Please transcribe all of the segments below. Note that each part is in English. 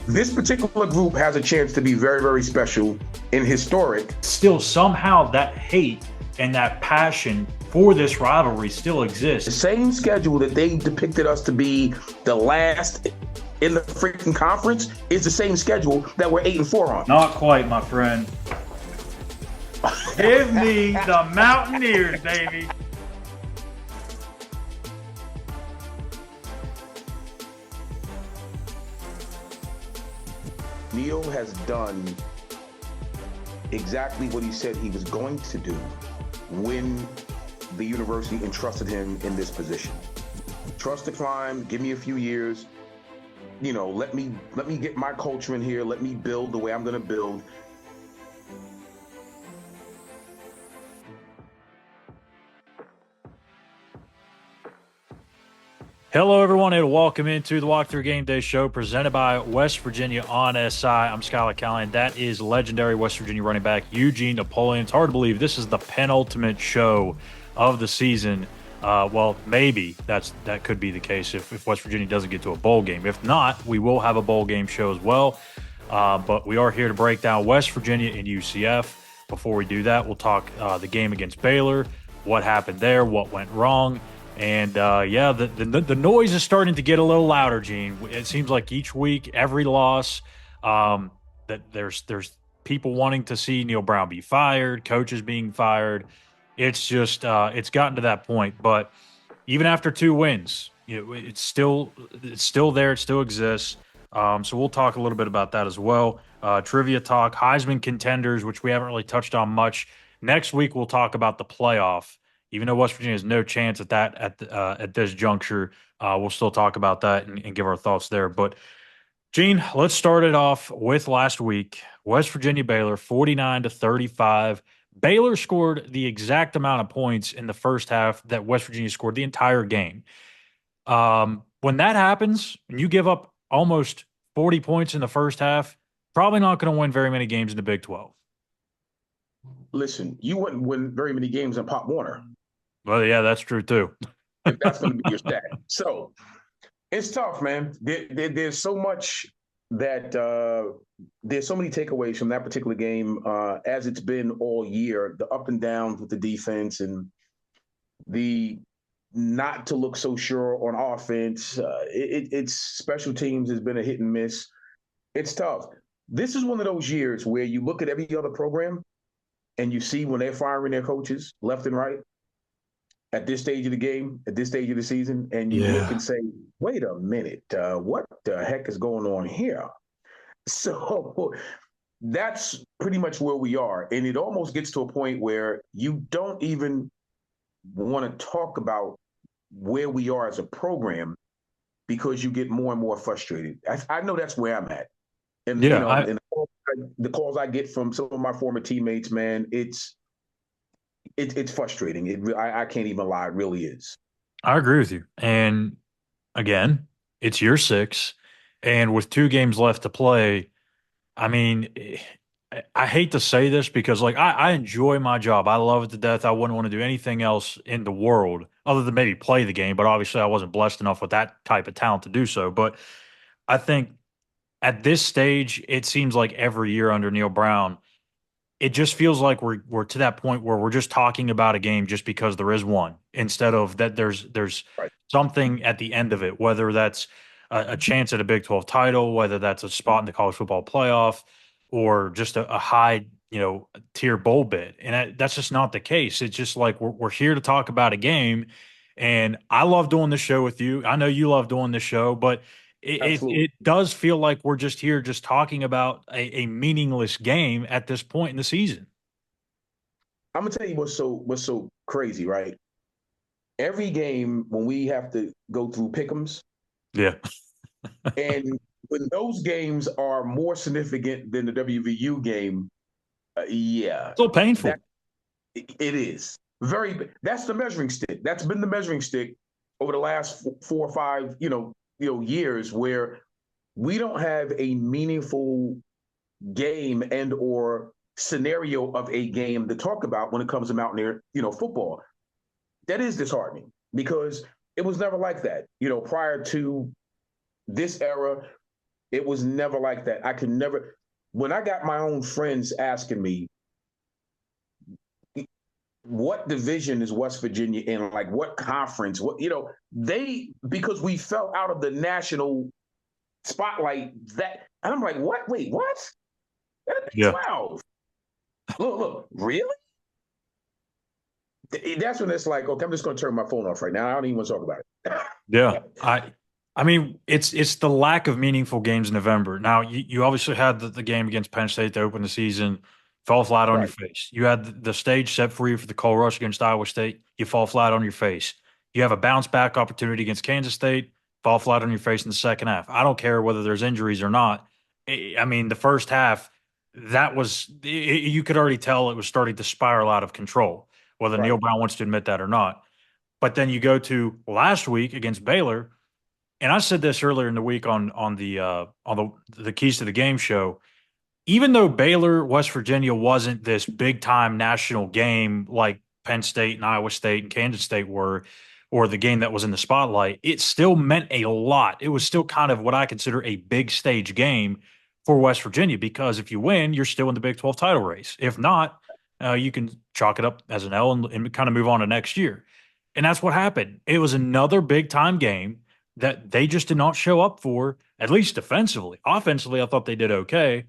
This particular group has a chance to be very, very special and historic. Still, somehow that hate and that passion for this rivalry still The exists. same schedule that they depicted us to be the last in the freaking conference is the same schedule that we're 8-4 on. Not quite, my friend. Give me the Mountaineers, baby. Neil has done exactly what he said he was going to do when the university entrusted him in this position. Trust the climb, give me a few years, let me get my culture in here, let me build the way I'm going to build. Hello, everyone, and welcome into the Walkthrough Game Day Show presented by West Virginia on SI. I'm Schuyler, Callihan. That is legendary West Virginia running back Eugene, Napoleon. It's hard to believe this is the penultimate show of the season. Well, maybe that could be the case if West Virginia doesn't get to a bowl game. If not, we will have a bowl game show as well. But we are here to break down West Virginia and UCF. Before we do that, we'll talk the game against Baylor, what happened there, what went wrong. And, the noise is starting to get a little louder, Gene. It seems like each week, every loss, that there's people wanting to see Neil Brown be fired, coaches being fired. It's just it's gotten to that point. But even after 2 wins, it's still there. It still exists. So we'll talk a little bit about that as well. Trivia talk, Heisman contenders, which we haven't really touched on much. Next week, we'll talk about the playoff. Even though West Virginia has no chance at that at this juncture, we'll still talk about that and give our thoughts there. But, Gene, let's start it off with last week. West Virginia Baylor, 49-35. Baylor scored the exact amount of points in the first half that West Virginia scored the entire game. When that happens, and you give up almost 40 points in the first half, probably not going to win very many games in the Big 12. Listen, you wouldn't win very many games in Pop Warner. Well, yeah, that's true too. If that's going to be your stat. So it's tough, man. There's so much that there's so many takeaways from that particular game, as it's been all year. The up and downs with the defense and the not to look so sure on offense. It's special teams has been a hit and miss. It's tough. This is one of those years where you look at every other program and you see when they're firing their coaches left and right at this stage of the game, at this stage of the season, and you look and say, wait a minute, what the heck is going on here? So that's pretty much where we are. And it almost gets to a point where you don't even want to talk about where we are as a program because you get more and more frustrated. I know that's where I'm at. And, the calls I get from some of my former teammates, man, it's frustrating. I can't even lie. It really is. I agree with you. And again, it's year 6. And with 2 games left to play, I mean, I hate to say this because, I enjoy my job. I love it to death. I wouldn't want to do anything else in the world other than maybe play the game. But obviously, I wasn't blessed enough with that type of talent to do so. But I think at this stage, it seems like every year under Neil Brown, it just feels like we're to that point where we're just talking about a game just because there is one, instead of that there's Right. something at the end of it, whether that's a chance at a Big 12 title, whether that's a spot in the college football playoff, or just a high tier bowl bid. And that's just not the case. It's just like we're here to talk about a game, and I love doing this show with you. I know you love doing this show, but it does feel like we're just here just talking about a meaningless game at this point in the season. I'm gonna tell you what's so crazy, right? Every game when we have to go through pick'ems, Yeah. and when those games are more significant than the WVU game, So painful. It is that's the measuring stick. That's been the measuring stick over the last 4 or 5, years where we don't have a meaningful game and or scenario of a game to talk about when it comes to Mountaineer, football. That is disheartening because it was never like that. Prior to this era, It was never like that. I could never. When I got my own friends asking me, what division is West Virginia in? Like what conference? What because we fell out of the national spotlight and I'm like, what? Wait, what? That'd be Yeah. 12. Look, really? That's when it's like, okay, I'm just gonna turn my phone off right now. I don't even want to talk about it. Yeah. I mean, it's the lack of meaningful games in November. Now, you obviously had the game against Penn State to open the season, fall flat on your Right. face. You had the stage set for you for the Coal Rush against Iowa State. You fall flat on your face. You have a bounce back opportunity against Kansas State, fall flat on your face in the second half. I don't care whether there's injuries or not. I mean, the first half, you could already tell it was starting to spiral out of control, whether Neil Right. Brown wants to admit that or not. But then you go to last week against Baylor, and I said this earlier in the week on the Keys to the Game show. Even though Baylor, West Virginia wasn't this big time national game like Penn State and Iowa State and Kansas State were, or the game that was in the spotlight, it still meant a lot. It was still kind of what I consider a big stage game for West Virginia because if you win, you're still in the Big 12 title race. If not, you can chalk it up as an L and kind of move on to next year. And that's what happened. It was another big time game that they just did not show up for, at least defensively. Offensively, I thought they did okay.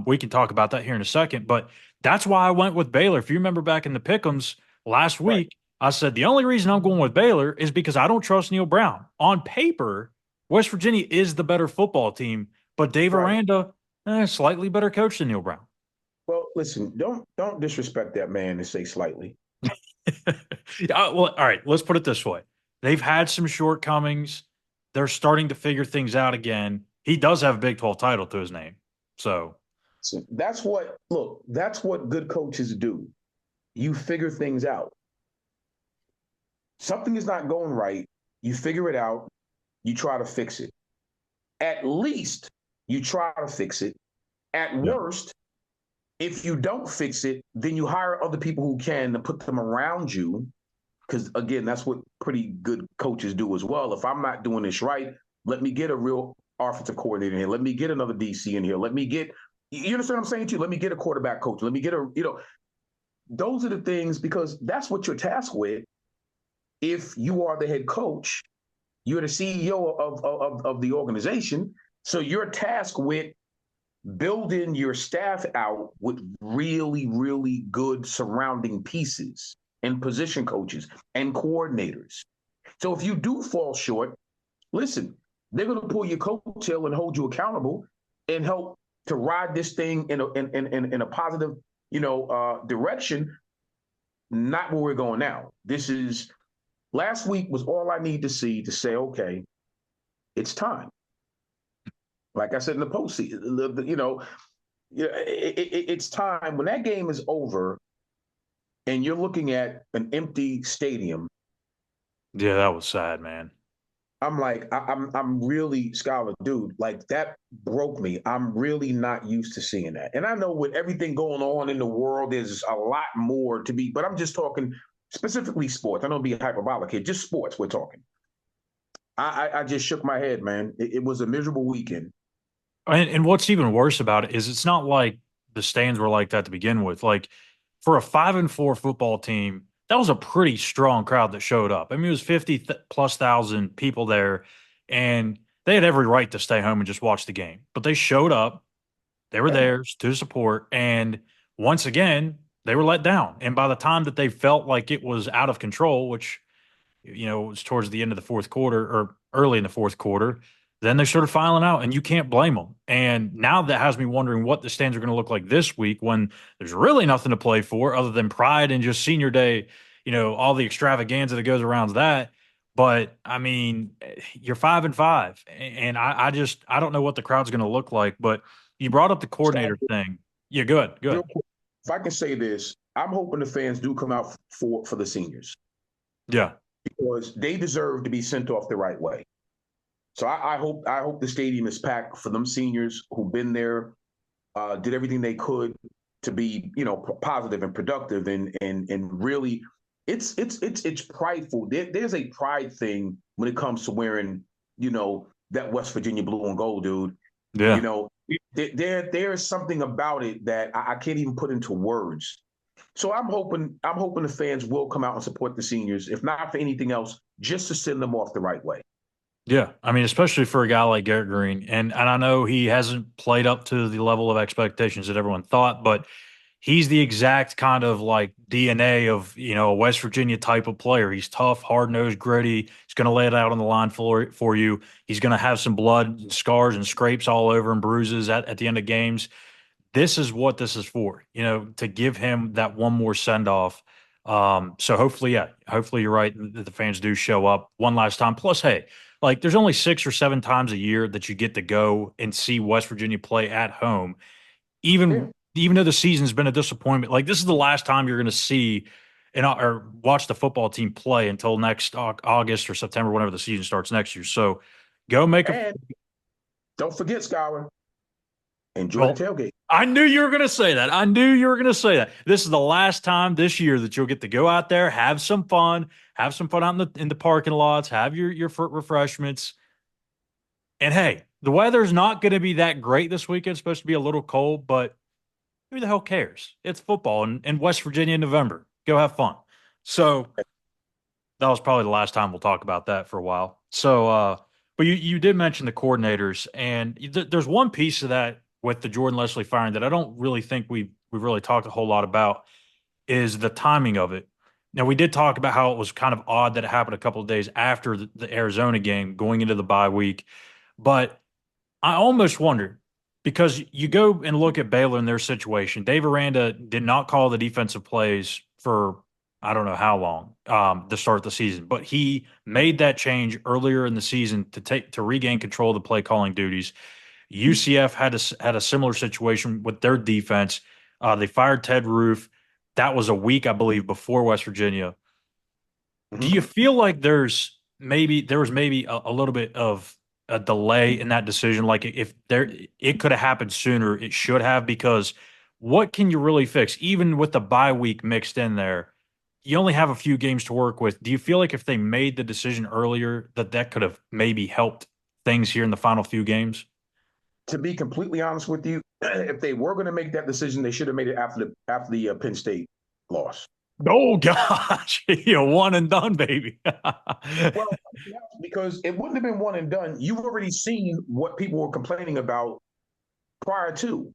We can talk about that here in a second, but that's why I went with Baylor. If you remember back in the Pick'ems last Right. week, I said the only reason I'm going with Baylor is because I don't trust Neil Brown. On paper, West Virginia is the better football team, but Dave Right. Aranda, slightly better coach than Neil Brown. Well, listen, don't disrespect that man and say slightly. Well, all right, let's put it this way. They've had some shortcomings. They're starting to figure things out again. He does have a Big 12 title to his name. So, So that's what good coaches do. You figure things out. Something is not going right, you figure it out, you try to fix it. At least you try to fix it. At yeah. worst, if you don't fix it, then you hire other people who can and put them around you. Because again, that's what pretty good coaches do as well. If I'm not doing this right, let me get a real offensive coordinator in here. Let me get another DC in here. Let me get, you understand what I'm saying to you? Let me get a quarterback coach. Let me get those are the things because that's what you're tasked with. If you are the head coach, you're the CEO of the organization. So you're tasked with building your staff out with really, really good surrounding pieces and position coaches and coordinators. So if you do fall short, listen, they're going to pull your coattail and hold you accountable and help to ride this thing in a positive, direction. Not where we're going now. Last week was all I need to see to say, okay, it's time. Like I said in the postseason, it's time when that game is over and you're looking at an empty stadium. Yeah, that was sad, man. I'm like, I'm really, Schuyler, dude, like that broke me. I'm really not used to seeing that. And I know with everything going on in the world, there's a lot more to be, but I'm just talking specifically sports. I don't be hyperbolic here, just sports we're talking. I just shook my head, man. It was a miserable weekend. And what's even worse about it is it's not like the stands were like that to begin with. Like for a 5-4 football team, that was a pretty strong crowd that showed up. I mean, it was 50 plus thousand people there, and they had every right to stay home and just watch the game. But they showed up, they were Yeah. there to support, and once again, they were let down. And by the time that they felt like it was out of control, which it was towards the end of the fourth quarter or early in the fourth quarter, then they started filing out, and you can't blame them. And now that has me wondering what the stands are going to look like this week when there's really nothing to play for other than pride and just senior day, all the extravaganza that goes around that. But I mean, you're 5-5, and I don't know what the crowd's going to look like. But you brought up the coordinator thing. Yeah, good, Real good. quick, if I can say this, I'm hoping the fans do come out for the seniors Yeah, because they deserve to be sent off the right way. So I hope the stadium is packed for them seniors who've been there, did everything they could to be positive and productive and really it's prideful. There's a pride thing when it comes to wearing that West Virginia blue and gold, dude. Yeah. You know, there is something about it that I can't even put into words. So I'm hoping the fans will come out and support the seniors, if not for anything else, just to send them off the right way. Yeah, I mean, especially for a guy like Garrett Green, and I know he hasn't played up to the level of expectations that everyone thought, but he's the exact kind of like DNA of a West Virginia type of player. He's tough, hard nosed, gritty. He's going to lay it out on the line for you. He's going to have some blood and scars and scrapes all over and bruises at the end of games. This is what this is for, to give him that one more send off. So hopefully, yeah, hopefully you're right that the fans do show up one last time. Plus, hey, like there's only 6 or 7 times a year that you get to go and see West Virginia play at home. Yeah. Even though the season's been a disappointment, like this is the last time you're going to see or watch the football team play until next August or September, whenever the season starts next year. So go make a. And don't forget, Schuyler, enjoy the Well, tailgate. I knew you were going to say that. I knew you were going to say that. This is the last time this year that you'll get to go out there, have some fun out in the parking lots, have your refreshments. And hey, the weather's not going to be that great this weekend. It's supposed to be a little cold, but who the hell cares? It's football in West Virginia in November. Go have fun. So that was probably the last time we'll talk about that for a while. So, but you did mention the coordinators, and there's one piece of that with the Jordan Leslie firing that I don't really think we've really talked a whole lot about is the timing of it. Now we did talk about how it was kind of odd that it happened a couple of days after the Arizona game, going into the bye week, but I almost wonder because you go and look at Baylor in their situation. Dave Aranda did not call the defensive plays for I don't know how long to start the season, but he made that change earlier in the season to regain control of the play calling duties. UCF had a similar situation with their defense. They fired Ted Roof. That was a week, I believe, before West Virginia. Do Mhm. you feel like there was maybe a little bit of a delay in that decision? Like if there it could have happened sooner, it should have, because what can you really fix? Even with the bye week mixed in there, you only have a few games to work with. Do you feel like if they made the decision earlier that could have maybe helped things here in the final few games? To be completely honest with you, if they were going to make that decision, they should have made it after the Penn State loss. Oh gosh, one and done, baby. Well, because it wouldn't have been one and done. You've already seen what people were complaining about prior to.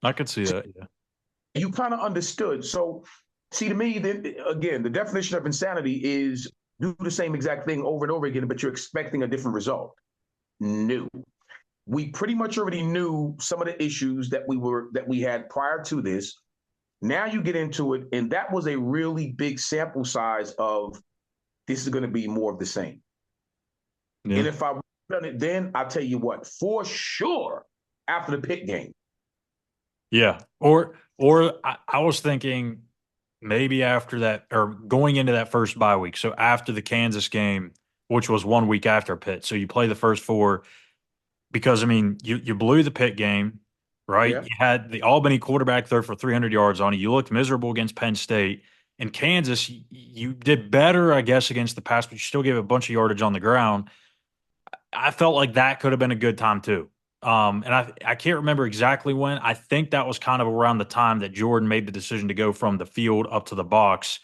I could see So that. Yeah. you kind of understood. So, see, to me, then again, the definition of insanity is do the same exact thing over and over again, but you're expecting a different result. No. We pretty much already knew some of the issues that we had prior to this. Now you get into it, and that was a really big sample size of this is going to be more of the same. Yeah. And if I done it then, I'll tell you what, for sure, after the Pitt game. Yeah. Or I was thinking maybe after that or going into that first bye week. So after the Kansas game, which was 1 week after Pitt. So you play the first four because I mean you blew the Pitt game, right? Yeah. You had the Albany quarterback there for 300 yards on you. You looked miserable against Penn State. In Kansas, you did better, I guess, against the pass, but you still gave a bunch of yardage on the ground. I felt like that could have been a good time too. And I can't remember exactly when. I think that was kind of around the time that Jordan made the decision to go from the field up to the box.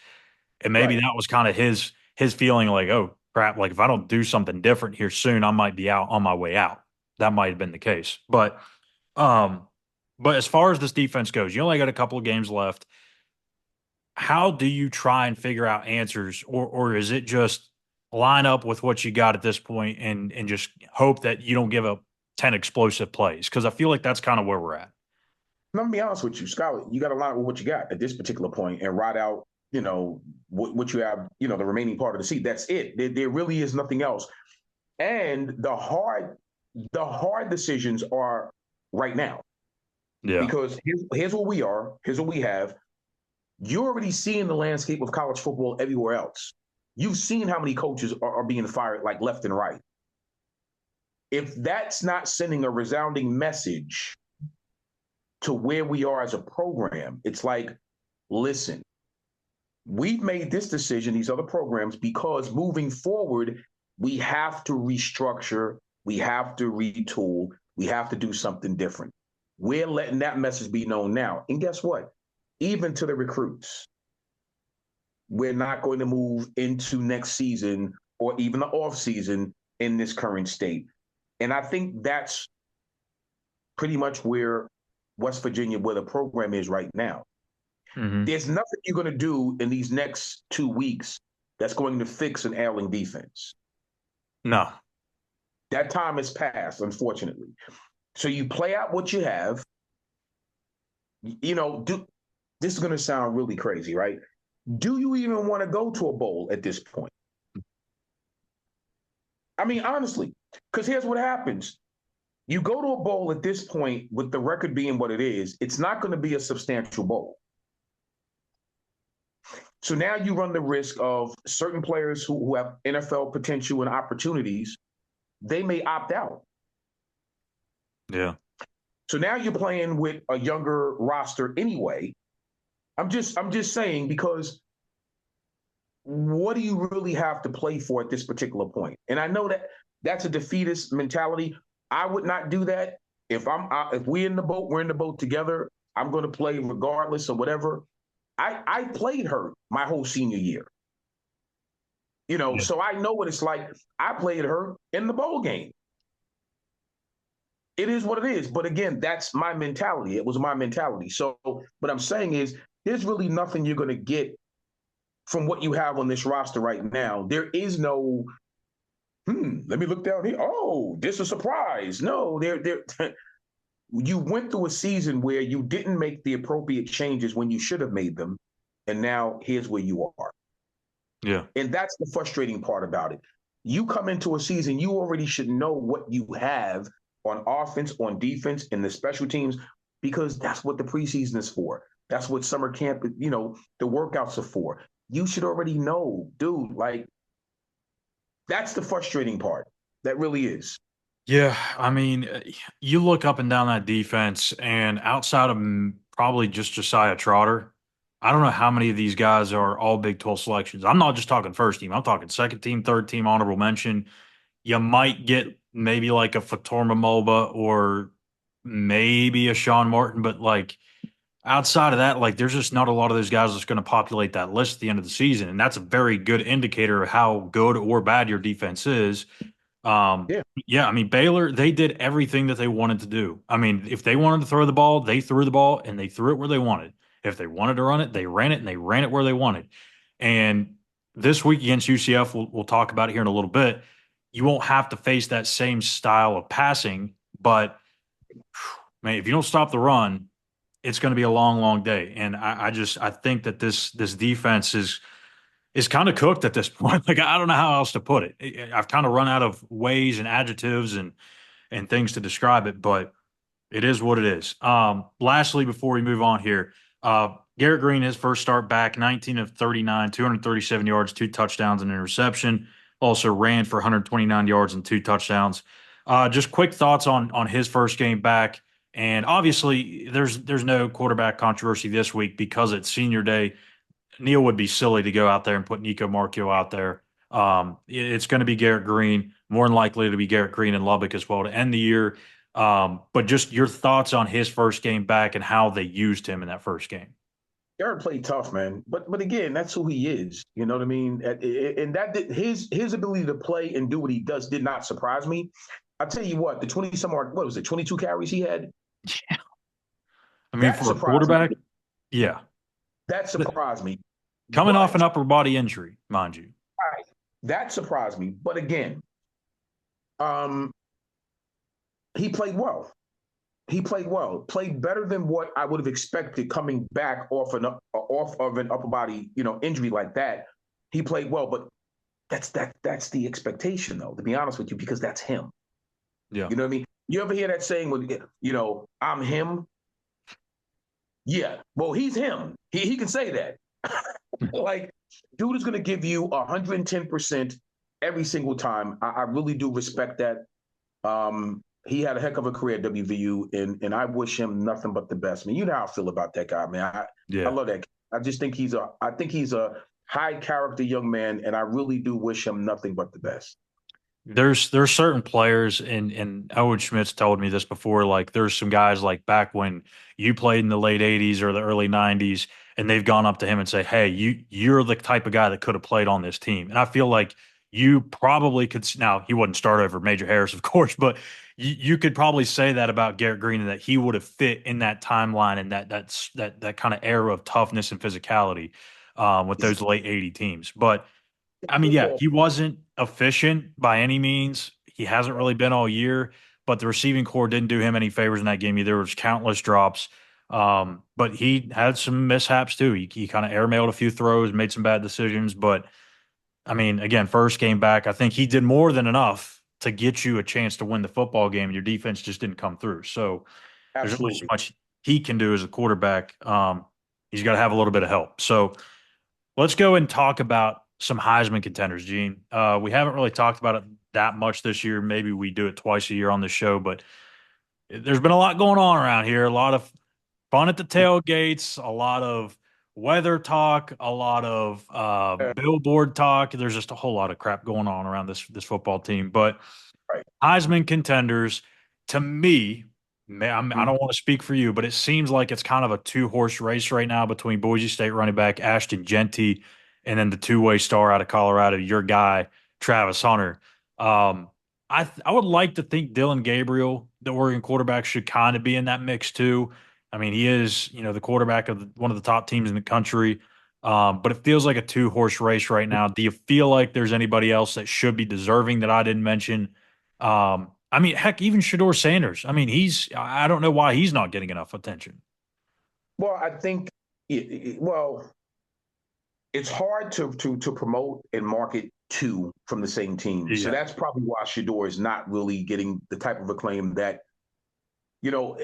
And maybe Right. that was kind of his feeling like, oh crap, like if I don't do something different here soon, I might be out on my way out. That might have been the case. Um, but as far as this defense goes, you only got a couple of games left. How do you try and figure out answers, or is it just line up with what you got at this point and just hope that you don't give up 10 explosive plays? Because I feel like that's kind of where we're at. Let me be honest with you, Scott. You got to line up with what you got at this particular point and ride out, what you have, the remaining part of the seat. That's it. There really is nothing else. And the hard decisions are right now Yeah. because here's where we are. Here's what we have. You're already seeing the landscape of college football everywhere else. You've seen how many coaches are being fired like left and right. If that's not sending a resounding message to where we are as a program, it's like, listen, we've made this decision, these other programs, because moving forward, we have to restructure, we have to retool, We have to do something different. We're letting that message be known now. And guess what? Even to the recruits, we're not going to move into next season or even the off season in this current state. And I think that's pretty much where West Virginia, where the program is right now. There's nothing you're going to do in these next 2 weeks that's going to fix an ailing defense. No. That time has passed, unfortunately. So you play out what you have. This is going to sound really crazy, right? Do you even want to go to a bowl at this point? I mean, honestly, because here's what happens. You go to a bowl at this point with the record being what it is, it's not going to be a substantial bowl. So now you run the risk of certain players who have NFL potential and opportunities, they may opt out. Yeah. So now you're playing with a younger roster anyway. I'm just saying, because what do you really have to play for at this particular point? And I know that that's a defeatist mentality. I would not do that. If we're in the boat, we're in the boat together. I'm going to play regardless of whatever. I played hurt my whole senior year. So I know what it's like. I played hurt in the bowl game. It is what it is. But again, that's my mentality. It was my mentality. So what I'm saying is there's really nothing you're going to get from what you have on this roster right now. There is no, let me look down here. Oh, this is a surprise. No, you went through a season where you didn't make the appropriate changes when you should have made them. And now here's where you are. Yeah. And that's the frustrating part about it. You come into a season, you already should know what you have on offense, on defense, and the special teams, because that's what the preseason is for. That's what summer camp, the workouts are for. You should already know, dude, that's the frustrating part. That really is. Yeah, I mean, you look up and down that defense, and outside of probably just Josiah Trotter, I don't know how many of these guys are all Big 12 selections. I'm not just talking first team. I'm talking second team, third team, honorable mention. You might get maybe like a Fatorma Moba or maybe a Sean Martin, but outside of that, there's just not a lot of those guys that's going to populate that list at the end of the season. And that's a very good indicator of how good or bad your defense is. Yeah, I mean, Baylor, they did everything that they wanted to do. I mean, if they wanted to throw the ball, they threw the ball and they threw it where they wanted. If they wanted to run it, they ran it and they ran it where they wanted. And this week against UCF, we'll talk about it here in a little bit. You won't have to face that same style of passing, but man, if you don't stop the run, it's going to be a long, long day. And I think that this defense is kind of cooked at this point. I don't know how else to put it. I've kind of run out of ways and adjectives and things to describe it, but it is what it is. Lastly, before we move on here, Garrett Green, his first start back, 19 of 39, 237 yards, 2 touchdowns and interception. Also ran for 129 yards and 2 touchdowns. Just quick thoughts on his first game back. And obviously, there's no quarterback controversy this week because it's senior day. Neil would be silly to go out there and put Nico Marchio out there. It's going to be Garrett Green, more than likely to be Garrett Green in Lubbock as well to end the year. But just your thoughts on his first game back and how they used him in that first game. Garrett played tough, man. But again, that's who he is. You know what I mean? And his ability to play and do what he does did not surprise me. I'll tell you what, the 22 carries he had? Yeah. I mean, for a quarterback, yeah. That surprised me. Coming off an upper body injury, mind you. Right. That surprised me. But again, he played well. He played well. Played better than what I would have expected coming back off of an upper body, injury like that. He played well, but that's the expectation, though, to be honest with you, because that's him. Yeah. You know what I mean? You ever hear that saying with, I'm him? Yeah. Well, he's him. He can say that. Dude is going to give you 110% every single time. I really do respect that. He had a heck of a career at WVU, and I wish him nothing but the best. I mean, you know how I feel about that guy, man. I love that guy. I just think he's a high character young man, and I really do wish him nothing but the best. There's certain players, and Owen Schmidt's told me this before. Like there's some guys like back when you played in the late '80s or the early '90s, and they've gone up to him and say, "Hey, you're the type of guy that could have played on this team." And I feel like you probably could. Now he wouldn't start over Major Harris, of course, but you could probably say that about Garrett Green and that he would have fit in that timeline and that kind of era of toughness and physicality with those late '80 teams. But I mean, yeah, Football. he wasn't efficient by any means. He hasn't really been all year, but the receiving core didn't do him any favors in that game either. There was countless drops. But he had some mishaps too. He kind of airmailed a few throws, made some bad decisions. But I mean, again, first game back, I think he did more than enough to get you a chance to win the football game. Your defense just didn't come through. So there's only so Absolutely. much he can do as a quarterback. He's got to have a little bit of help. So let's go and talk about some Heisman contenders, Gene. We haven't really talked about it that much this year. Maybe we do it twice a year on the show, but there's been a lot going on around here. A lot of fun at the tailgates, a lot of weather talk, a lot of Yeah, billboard talk. There's just a whole lot of crap going on around this football team. But right. Heisman contenders, to me, I Mhm. don't want to speak for you, but it seems like it's kind of a two-horse race right now between Boise State running back Ashton Genty and then the two-way star out of Colorado, your guy, Travis Hunter. Um, I would like to think Dylan Gabriel, the Oregon quarterback, should kind of be in that mix too. I mean, he is, the quarterback of one of the top teams in the country. But it feels like a two-horse race right now. Do you feel like there's anybody else that should be deserving that I didn't mention? I mean, heck, even Shador Sanders. I mean, I don't know why he's not getting enough attention. Well, I think, well, it's hard to promote and market two from the same team. So Yeah. that's probably why Shador is not really getting the type of acclaim that, you know,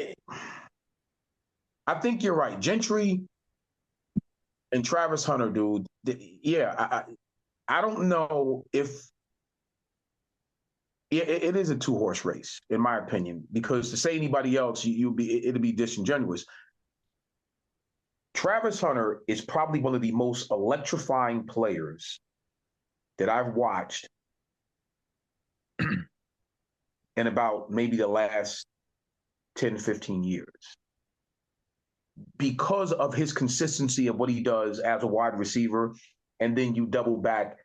I think you're right. Gentry and Travis Hunter, dude. Yeah, I don't know if it is a two horse race, in my opinion, because to say anybody else, it'd be disingenuous. Travis Hunter is probably one of the most electrifying players that I've watched in about maybe the last 10, 15 years because of his consistency of what he does as a wide receiver. And then you double back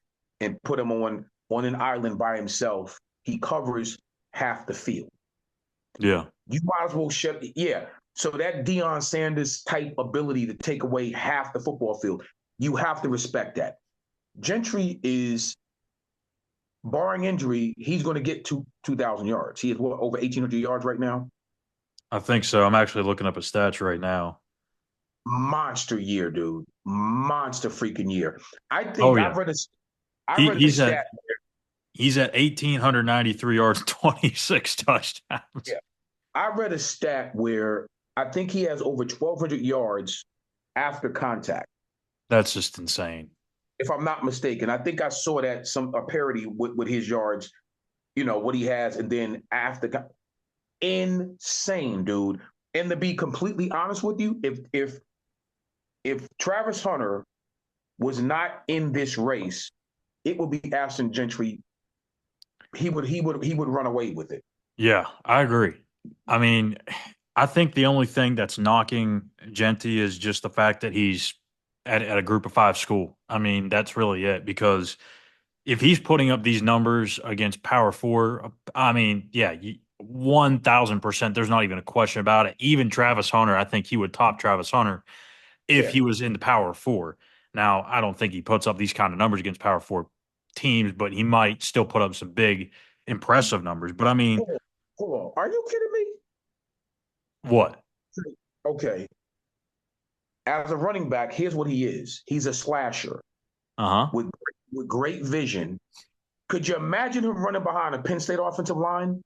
and put him on an island by himself. He covers half the field. Yeah. You might as well yeah. So that Deion Sanders type ability to take away half the football field, you have to respect that. Gentry is, barring injury, he's going to get 2,000 yards. He is what, over 1,800 yards right now? I think so. I'm actually looking up his stats right now. Monster year, dude. Monster freaking year. I Oh think yeah. I He read the he's at stat. he's at 1,893 yards, 26 touchdowns. Yeah. I read a stat where I think he has over 1,200 yards after contact, That's just insane. if I'm not mistaken. I think I saw that a parody with his yards, what he has, and then after. Insane, dude. And to be completely honest with you, if Travis Hunter was not in this race, it would be Ashton Gentry. He would run away with it. Yeah, I agree. I mean, I think the only thing that's knocking Genty is just the fact that he's at a group of five school. I mean, that's really it because if he's putting up these numbers against Power Four, I mean, yeah, 1,000%. There's not even a question about it. Even Travis Hunter, I think he would top Travis Hunter if Yeah. he was in the Power Four. Now, I don't think he puts up these kind of numbers against Power Four teams, but he might still put up some big, impressive numbers. But I mean, Hold on. Hold on. Are you kidding me? what? Okay. As a running back, here's what he is. He's a slasher Uh huh. with great vision. Could you imagine him running behind a Penn State offensive line?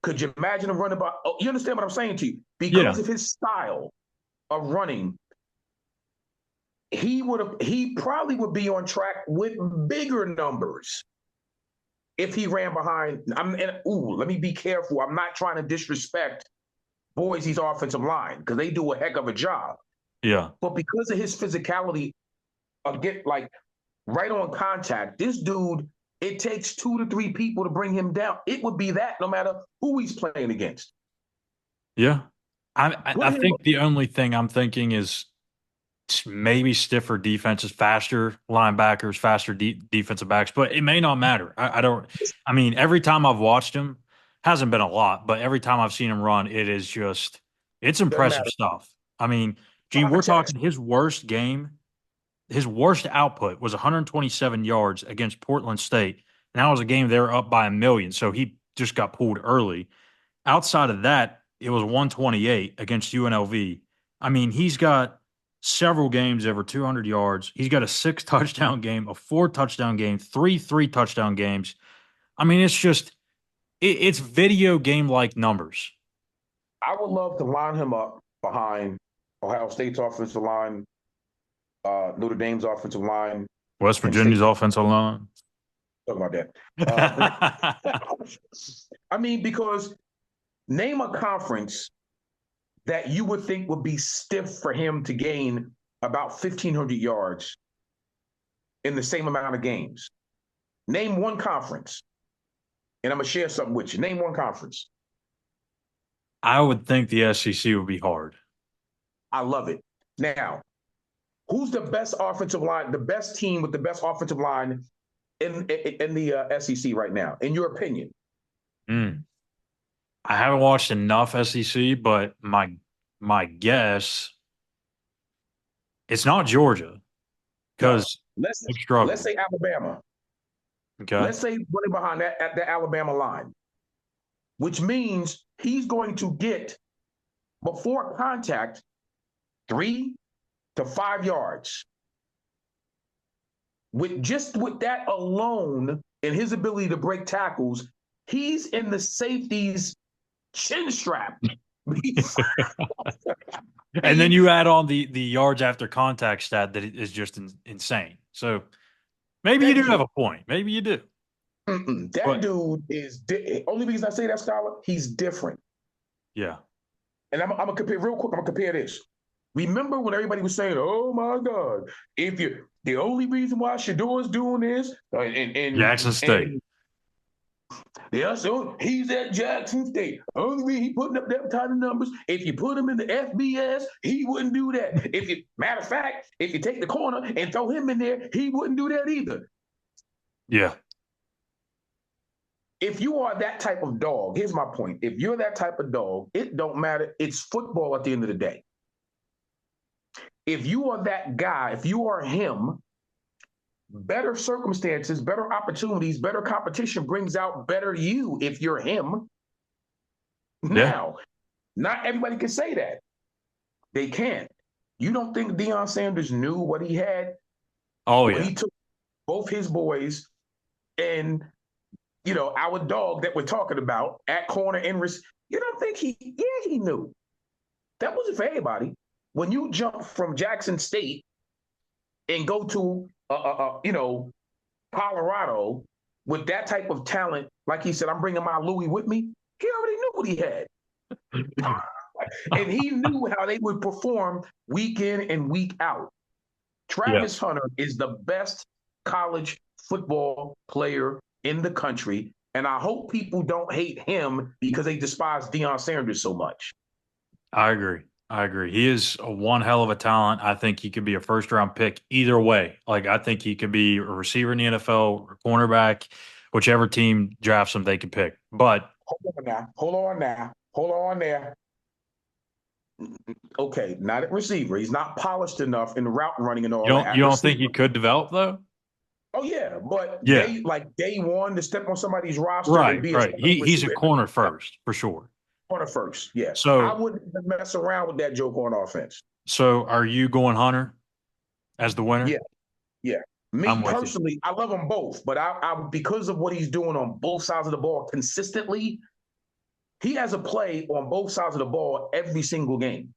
Could you imagine him running by? Oh, you understand what I'm saying to you? Yeah. Because of his style of running, he probably would be on track with bigger numbers if he ran behind. Let me be careful. I'm not trying to disrespect Boise's offensive line because they do a heck of a job. Yeah. But because of his physicality, get like right on contact, this dude It takes 2 to 3 people to bring him down. It would be that no matter who he's playing against. Yeah. Put I him. think the only thing I'm thinking is maybe stiffer defenses, faster linebackers, faster defensive backs, but it may not matter. I don't. I mean, every time I've watched him, hasn't been a lot, but every time I've seen him run, it's Doesn't impressive matter. stuff. I mean, Gene, we're Context. talking his worst game, his worst output was 127 yards against Portland State, and that was a game they were up by 1 million, so he just got pulled early. Outside of that, it was 128 against UNLV. I mean, he's got several games over 200 yards. He's got a 6 touchdown game, a 4 touchdown game, three touchdown games. I mean, it's video game like numbers. I would love to line him up behind Ohio State's offensive line, Notre Dame's offensive line, West Penn State. Virginia's offensive line. Talk about that. I mean, because name a conference that you would think would be stiff for him to gain about 1,500 yards in the same amount of games. Name one conference, and I'm going to share something with you. Name one conference. I would think the SEC would be hard. I love it. Now, who's the best offensive line, the best team with the best offensive line in the SEC right now, in your opinion? I haven't watched enough SEC, but my guess it's not Georgia because No. Let's say Alabama. Okay. Let's say running behind that at the Alabama line, which means he's going to get before contact 3 to 5 yards. With that alone and his ability to break tackles, he's in the safety's chin strap. And then you add on the yards after contact stat that is just insane. So maybe you do have a point. Maybe you do. Dude is only reason I say that, Schuyler, he's different. Yeah. And I'm gonna compare real quick. I'm gonna compare this. Remember when everybody was saying, "Oh my God, the only reason why Shador's doing this and Jackson State." So he's at Jackson State. Only reason he putting up that kind of numbers. If you put him in the FBS, he wouldn't do that. Matter of fact, if you take the corner and throw him in there, he wouldn't do that either. Yeah. If you are that type of dog, here's my point. If you're that type of dog, it don't matter. It's football at the end of the day. If you are that guy, if you are him, better circumstances, better opportunities, better competition brings out better you if you're him. Yeah. Now, not everybody can say that. They can't. You don't think Deion Sanders knew what he had? Oh, yeah. He took both his boys and, our dog that we're talking about at corner and you don't think he knew. That wasn't for everybody. When you jump from Jackson State and go to Colorado with that type of talent, like he said, I'm bringing my Louis with me. He already knew what he had. And he knew how they would perform week in and week out. Travis Hunter is the best college football player in the country. And I hope people don't hate him because they despise Deion Sanders so much. I agree. He is one hell of a talent. I think he could be a first-round pick either way. Like, I think he could be a receiver in the NFL or cornerback, whichever team drafts him, they can pick. But hold on there. Okay, not at receiver. He's not polished enough in the route running and all that. You don't think he could develop, though? Oh, yeah. But day one to step on somebody's roster. Right. He's a corner first, for sure. Corner first, yeah. So I wouldn't mess around with that joke on offense. So are you going Hunter as the winner? Yeah. Me personally, I love them both, but I because of what he's doing on both sides of the ball consistently, he has a play on both sides of the ball every single game.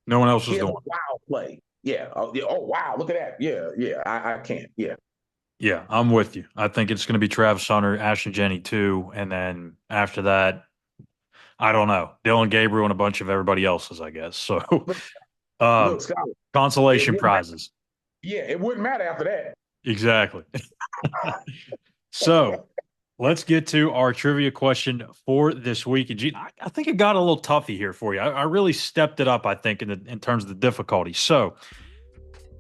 No one else is doing. Wow play. Yeah. Oh, wow. Look at that. Yeah. I can't. Yeah. Yeah, I'm with you. I think it's going to be Travis Hunter, Ashton Jenney too, and then after that, I don't know, Dylan Gabriel and a bunch of everybody else's, I guess. So, look, Scott, consolation prizes. Yeah, it wouldn't matter after that. Exactly. So let's get to our trivia question for this week. And Gene, I think it got a little toughy here for you. I really stepped it up, I think, in terms of the difficulty. So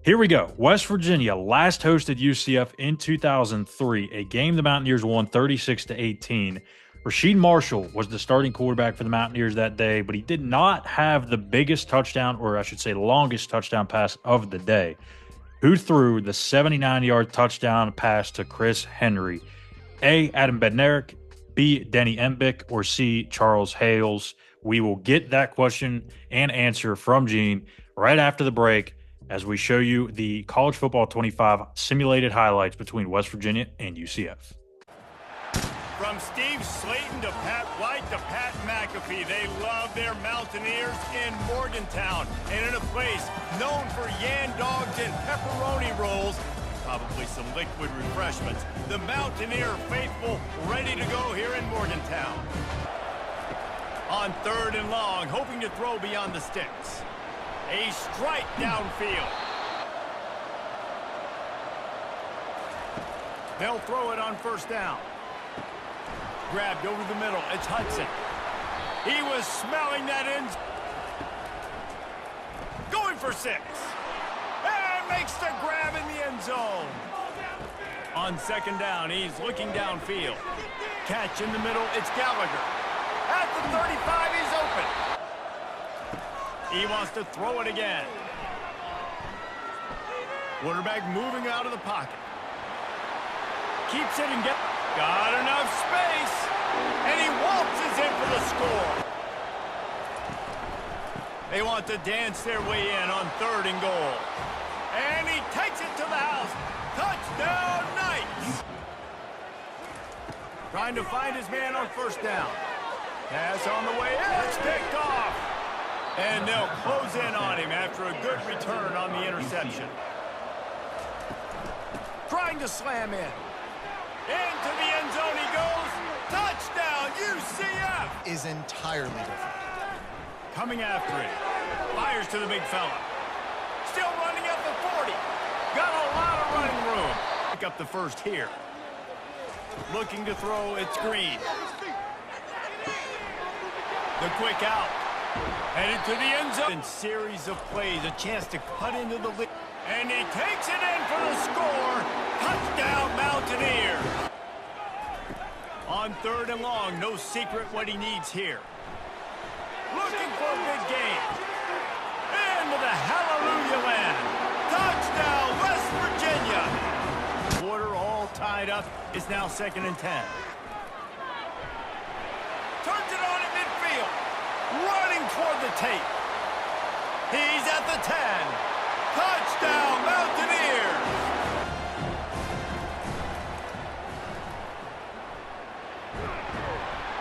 here we go. West Virginia last hosted UCF in 2003, a game the Mountaineers won 36-18. Rasheed Marshall was the starting quarterback for the Mountaineers that day, but he did not have the biggest touchdown, or I should say longest touchdown pass of the day. Who threw the 79-yard touchdown pass to Chris Henry? A, Adam Bednarik, B, Denny Embick, or C, Charles Hales? We will get that question and answer from Gene right after the break as we show you the College Football 25 simulated highlights between West Virginia and UCF. From Steve Slayton to Pat White to Pat McAfee, they love their Mountaineers in Morgantown and in a place known for yan dogs and pepperoni rolls, probably some liquid refreshments. The Mountaineer faithful ready to go here in Morgantown. On 3rd and long, hoping to throw beyond the sticks. A strike downfield. They'll throw it on 1st down. Grabbed over the middle. It's Hudson. He was smelling that end. Going for 6. And makes the grab in the end zone. On 2nd down, he's looking downfield. Catch in the middle. It's Gallagher. At the 35, he's open. He wants to throw it again. Quarterback moving out of the pocket. Keeps it and got enough space. And he waltzes in for the score. They want to dance their way in on 3rd and goal. And he takes it to the house. Touchdown, Knights. Trying to find his man on 1st down. Pass on the way in. It's picked off. And they'll close in on him after a good return on the interception. Trying to slam in. Into the end zone he goes. Touchdown, UCF! Is entirely different. Coming after it. Fires to the big fella. Still running up the 40. Got a lot of running room. Pick up the 1st here. Looking to throw, it's Green. The quick out. Headed to the end zone. In series of plays, a chance to cut into the lead. And he takes it in for the score. Touchdown, Mountaineers. On 3rd and long, no secret what he needs here. Looking for a big game. Into the hallelujah land. Touchdown, West Virginia. Quarter all tied up. It's now 2nd and 10. Turns it on in midfield. Running toward the tape. He's at the 10. Touchdown, Mountaineers!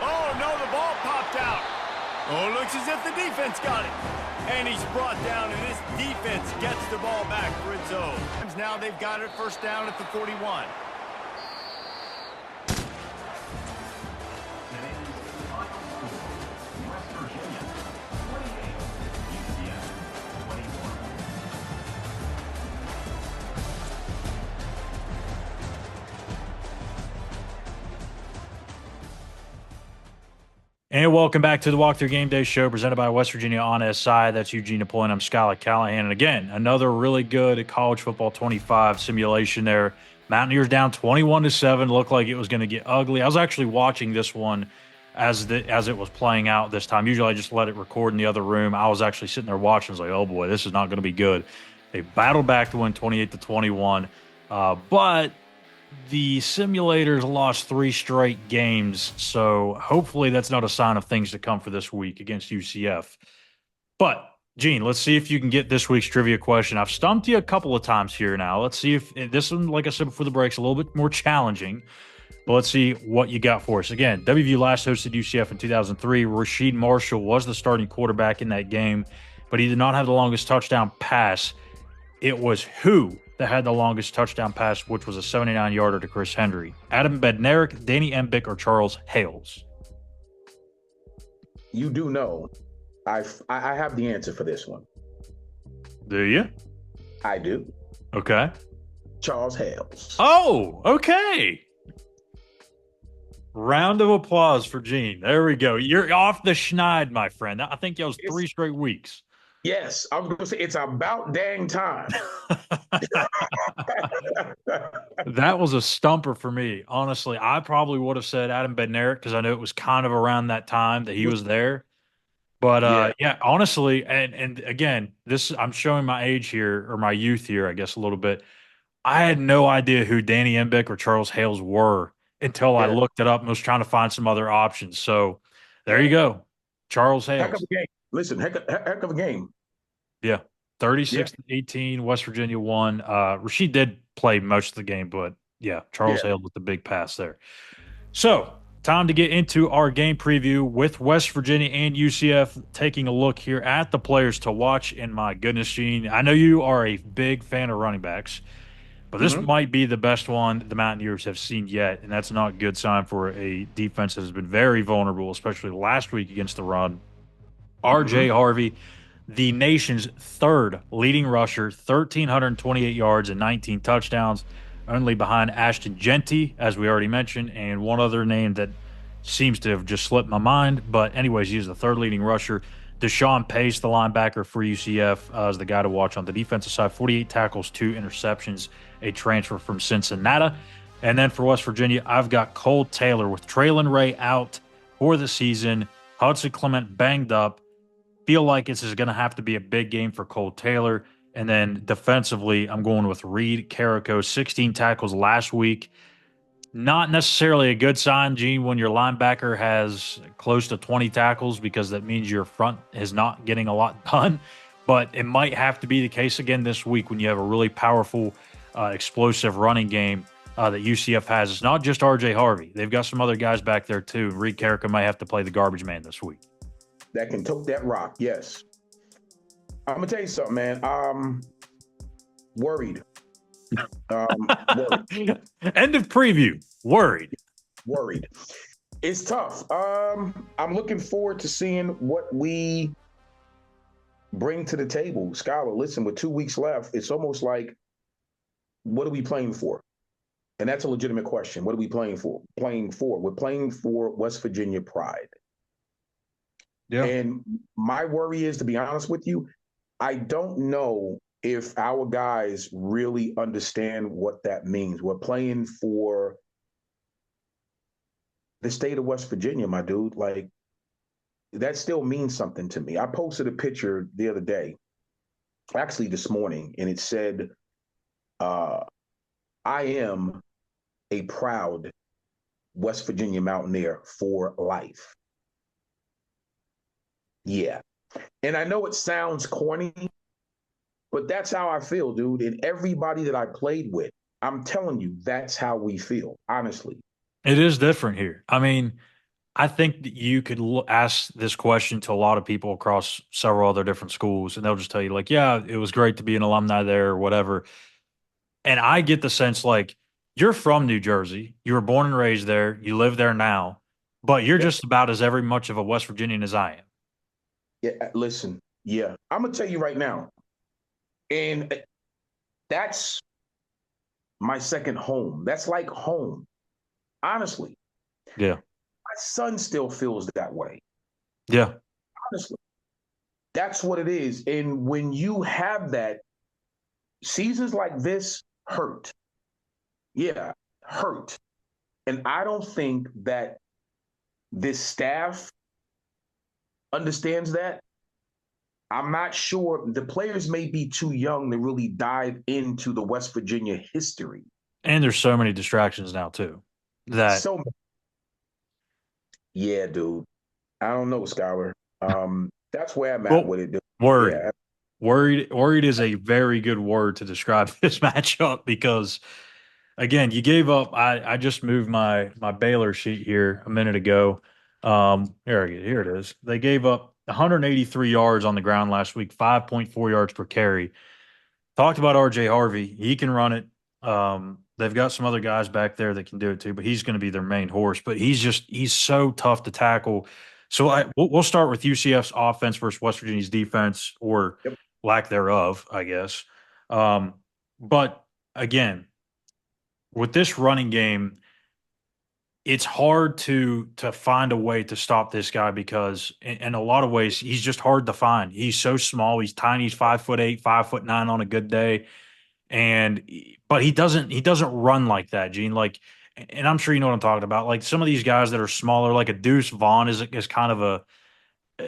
Oh, no, the ball popped out. Oh, looks as if the defense got it. And he's brought down, and this defense gets the ball back for its own. Now they've got it 1st down at the 41. And welcome back to the Walkthrough Game Day Show presented by West Virginia on SI. That's Eugene, Napoleon. I'm Schuyler, Callihan. And again, another really good College Football 25 simulation there. Mountaineers down 21-7. Looked like it was going to get ugly. I was actually watching this one as it was playing out this time. Usually I just let it record in the other room. I was actually sitting there watching. I was like, oh boy, this is not going to be good. They battled back to win 28-21. But the simulators lost 3 straight games, so hopefully that's not a sign of things to come for this week against UCF. But, Gene, let's see if you can get this week's trivia question. I've stumped you a couple of times here now. Let's see if this one, like I said before the break, is a little bit more challenging. But let's see what you got for us. Again, WVU last hosted UCF in 2003. Rasheed Marshall was the starting quarterback in that game, but he did not have the longest touchdown pass. It was who that had the longest touchdown pass, which was a 79-yarder to Chris Henry? Adam Bednarik, Danny Embick, or Charles Hales? You do know, I have the answer for this one. Do you? I do. Okay. Charles Hales. Oh, okay. Round of applause for Gene. There we go. You're off the schneid, my friend. I think that was It's 3 straight weeks. yes, I was going to say it's about dang time. That was a stumper for me. Honestly, I probably would have said Adam Bednarik because I knew it was kind of around that time that he was there. But Yeah, yeah, honestly, and again, this I'm showing my age here or my youth here, I guess a little bit. I had no idea who Danny Embick or Charles Hales were until I yeah, looked it up and was trying to find some other options. So there you yeah. go, Charles Heck of Hales. a game. Listen, heck of a game. Yeah, Yeah, 36-18, West Virginia won. Rasheed did play most of the game, but yeah, Charles yeah. Hales with the big pass there. So, time to get into our game preview with West Virginia and UCF. Taking a look here at the players to watch. And my goodness, Gene, I know you are a big fan of running backs, but this Hmm. might be the best one the Mountaineers have seen yet. And that's not a good sign for a defense that has been very vulnerable, especially last week against the run. RJ Hmm. Harvey, the nation's third leading rusher, 1,328 yards and 19 touchdowns, only behind Ashton Genty, as we already mentioned, and one other name that seems to have just slipped my mind. But, anyways, he's the third leading rusher. Deshaun Pace, the linebacker for UCF, is the guy to watch on the defensive side. 48 tackles, 2 interceptions, a transfer from Cincinnati. And then for West Virginia, I've got Cole Taylor with Traylon Ray out for the season. Hudson Clement banged up. Feel like this is going to have to be a big game for Cole Taylor. And then defensively, I'm going with Reed Carrico, 16 tackles last week. Not necessarily a good sign, Gene, when your linebacker has close to 20 tackles because that means your front is not getting a lot done. But it might have to be the case again this week when you have a really powerful, explosive running game that UCF has. It's not just RJ Harvey. They've got some other guys back there too. Reed Carrico might have to play the garbage man this week. That can tote that rock. Yes. I'm gonna tell you something, man. Worried. Worried. End of preview. Worried. Worried. It's tough. I'm looking forward to seeing what we bring to the table. Schuyler, listen, with 2 weeks left, it's almost like, what are we playing for? And that's a legitimate question. What are we playing for? We're playing for West Virginia pride. Yeah. And my worry is, to be honest with you, I don't know if our guys really understand what that means. We're playing for the state of West Virginia, my dude. Like, that still means something to me. I posted a picture the other day, actually this morning, and it said, I am a proud West Virginia Mountaineer for life. Yeah. And I know it sounds corny, but that's how I feel, dude. And everybody that I played with, I'm telling you, that's how we feel, honestly. It is different here. I mean, I think that you could ask this question to a lot of people across several other different schools, and they'll just tell you, like, yeah, it was great to be an alumni there or whatever. And I get the sense, like, you're from New Jersey, you were born and raised there, you live there now, but you're Yep. just about as every much of a West Virginian as I am. Yeah, listen, yeah. I'm gonna tell you right now, and that's my second home. That's like home, honestly. Yeah. My son still feels that way, Yeah. honestly. That's what it is. And when you have that, seasons like this hurt. Yeah, hurt. And I don't think that this staff understands that. I'm not sure. The players may be too young to really dive into the West Virginia history. And there's so many distractions now, too, that So, yeah, dude. I don't know, Schuyler. That's where I'm at well, with it, dude. worried. Yeah. Worried is a very good word to describe this matchup because again, you gave up. I just moved my Baylor sheet here a minute ago. Here it is. They gave up 183 yards on the ground last week, 5.4 yards per carry. Talked about RJ Harvey. He can run it. They've got some other guys back there that can do it too, but he's going to be their main horse. But he's so tough to tackle. So we'll start with UCF's offense versus West Virginia's defense, or Yep. lack thereof, I guess. But again, with this running game, it's hard to find a way to stop this guy because in a lot of ways he's just hard to find. He's so small. He's tiny. He's 5'8", 5'9" on a good day, but he doesn't run like that, Gene. Like, and I'm sure you know what I'm talking about. Like some of these guys that are smaller, like a Deuce Vaughn is kind of a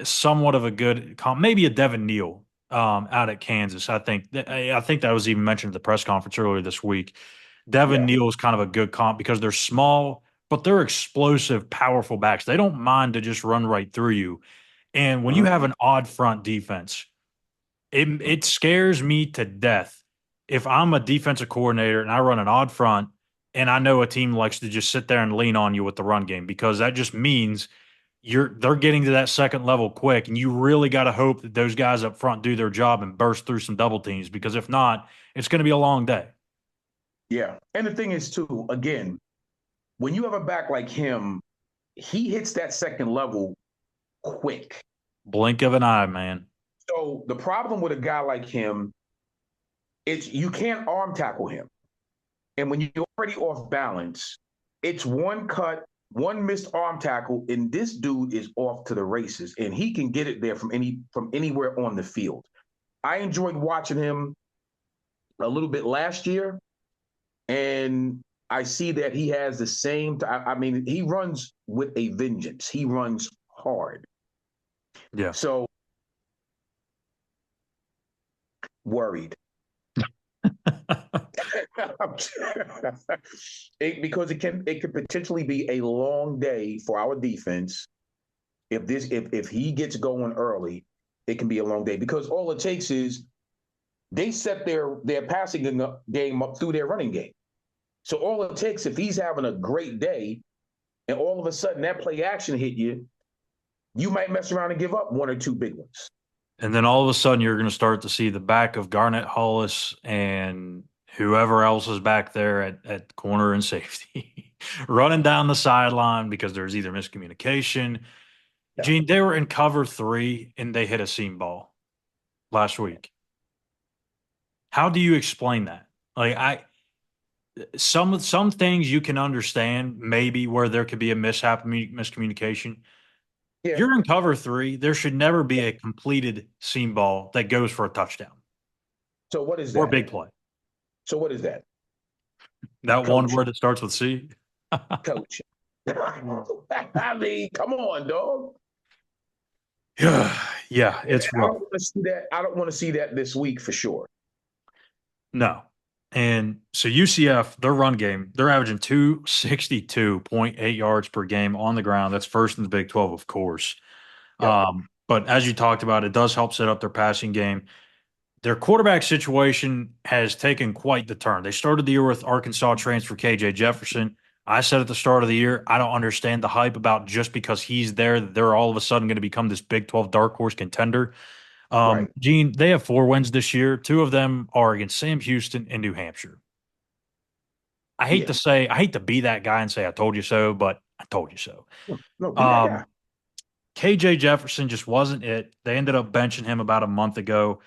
somewhat of a good comp, maybe a Devin Neal out at Kansas. I think that was even mentioned at the press conference earlier this week. Devin Yeah. Neal is kind of a good comp because they're small, but they're explosive, powerful backs. They don't mind to just run right through you. And when you Mhm. have an odd front defense, it scares me to death if I'm a defensive coordinator and I run an odd front and I know a team likes to just sit there and lean on you with the run game because that just means they're getting to that second level quick, and you really got to hope that those guys up front do their job and burst through some double teams because if not, it's going to be a long day. Yeah. And the thing is, too, again, when you have a back like him, he hits that second level quick. Blink of an eye, man. So the problem with a guy like him is you can't arm tackle him. And when you're already off balance, it's one cut, one missed arm tackle, and this dude is off to the races, and he can get it there from anywhere on the field. I enjoyed watching him a little bit last year, and I see that he has the same. I mean, he runs with a vengeance. He runs hard. Yeah. So worried. Because it could potentially be a long day for our defense if he gets going early. It can be a long day because all it takes is they set their passing game up through their running game. So all it takes, if he's having a great day and all of a sudden that play action hit you, you might mess around and give up one or two big ones. And then all of a sudden, you're going to start to see the back of Garnett Hollis and whoever else is back there at corner and safety running down the sideline because there's either miscommunication. Yeah. Gene, they were in cover 3 and they hit a seam ball last week. How do you explain that? Like some things you can understand maybe where there could be a miscommunication. Yeah. You're in cover 3. There should never be a completed seam ball that goes for a touchdown So what is or that? big play. So what is that? That one Coach. word that starts with C. Coach. I mean, come on, dog. Yeah, it's I rough. don't want to see that. I don't want to see that this week for sure. No. And so UCF, their run game, they're averaging 262.8 yards per game on the ground. That's first in the Big 12, of course. Yep. But as you talked about, it does help set up their passing game. Their quarterback situation has taken quite the turn. They started the year with Arkansas transfer KJ Jefferson. I said at the start of the year, I don't understand the hype about just because he's there, they're all of a sudden going to become this Big 12 dark horse contender. Right. Gene, they have 4 wins this year. 2 of them are against Sam Houston and New Hampshire. I hate to be that guy and say I told you so, but I told you so. No, be that guy. KJ Jefferson just wasn't it. They ended up benching him about a month ago.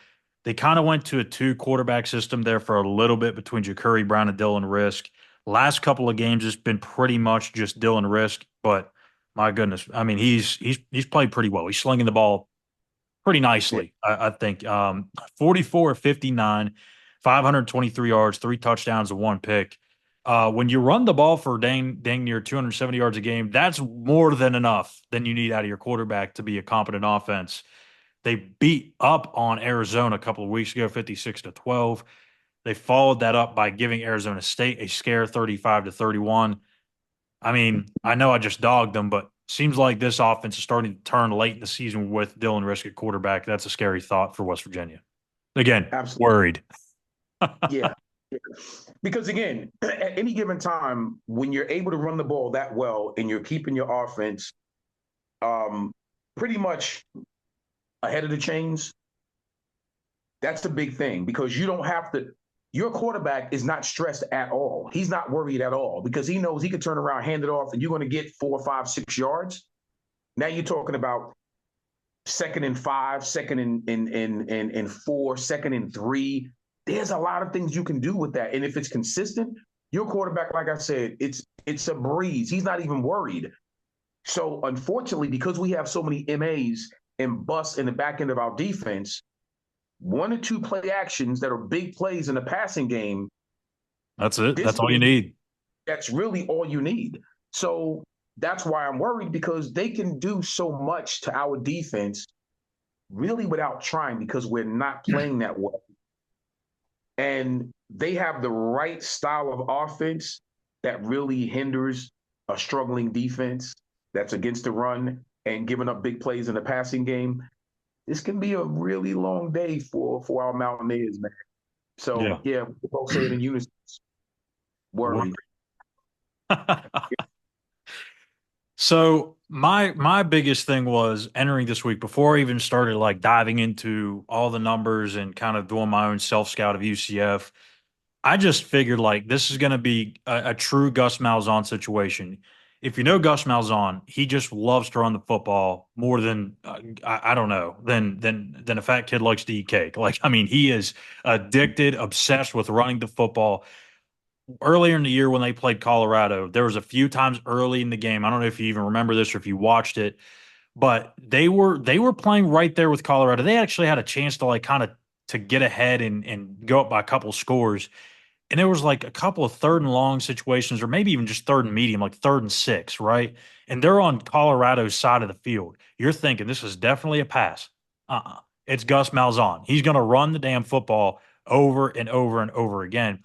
They kind of went to a 2 quarterback system there for a little bit between Ja'Cory Brown and Dylan Risk. Last couple of games, it's been pretty much just Dylan Risk, but my goodness, I mean, he's played pretty well. He's slinging the ball pretty Yeah. nicely, I think. 44 of 59, 523 yards, 3 touchdowns, and 1 pick. When you run the ball for dang near 270 yards a game, that's more than enough than you need out of your quarterback to be a competent offense. They beat up on Arizona a couple of weeks ago, 56-12. They followed that up by giving Arizona State a scare, 35-31. I mean, I know I just dogged them, but seems like this offense is starting to turn late in the season with Dylan Risk at quarterback. That's a scary thought for West Virginia. Again, Absolutely. worried. Yeah. Because again, at any given time, when you're able to run the ball that well and you're keeping your offense pretty much ahead of the chains, that's a big thing because you don't have to. Your quarterback is not stressed at all. He's not worried at all because he knows he can turn around, hand it off, and you're going to get 4, 5, 6 yards. Now you're talking about 2nd and 5, 2nd and 4, 2nd and 3. There's a lot of things you can do with that. And if it's consistent, Your quarterback, like I said, it's a breeze. He's not even worried. So unfortunately, because we have so many MAs and busts in the back end of our defense, 1 or 2 play actions that are big plays in the passing game. That's it. That's all you need. That's really all you need. So that's why I'm worried, because they can do so much to our defense really without trying, because we're not playing that well. And they have the right style of offense that really hinders a struggling defense that's against the run and giving up big plays in the passing game. This can be a really long day for our Mountaineers, man. So, yeah we're both saying in unison, worried. So my biggest thing was entering this week, before I even started like diving into all the numbers and kind of doing my own self scout of UCF. I just figured like this is going to be a true Gus Malzahn situation. If you know Gus Malzahn, he just loves to run the football more than I don't know than a fat kid likes to eat cake. Like, I mean, he is addicted, obsessed with running the football. Earlier in the year when they played Colorado, there was a few times early in the game. I don't know if you even remember this or if you watched it, but they were playing right there with Colorado. They actually had a chance to like kind of to get ahead and go up by a couple scores. And there was like a couple of 3rd and long situations, or maybe even just 3rd and medium, like 3rd and 6, right? And they're on Colorado's side of the field. You're thinking this is definitely a pass. It's Gus Malzahn. He's going to run the damn football over and over and over again.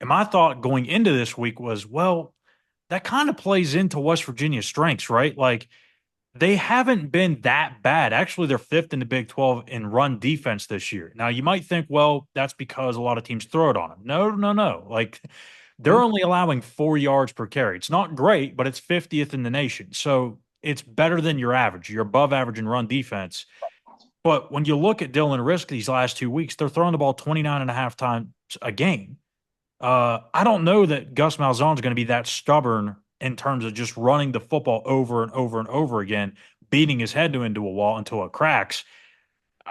And my thought going into this week was, well, that kind of plays into West Virginia's strengths, right? Like, they haven't been that bad. Actually, they're 5th in the Big 12 in run defense this year. Now, you might think, well, that's because a lot of teams throw it on them. No. Like, they're only allowing 4 yards per carry. It's not great, but it's 50th in the nation. So it's better than your average. You're above average in run defense. But when you look at Dylan Risk these last 2 weeks, they're throwing the ball 29 and a half times a game. I don't know that Gus Malzahn is going to be that stubborn in terms of just running the football over and over and over again, beating his head into a wall until it cracks.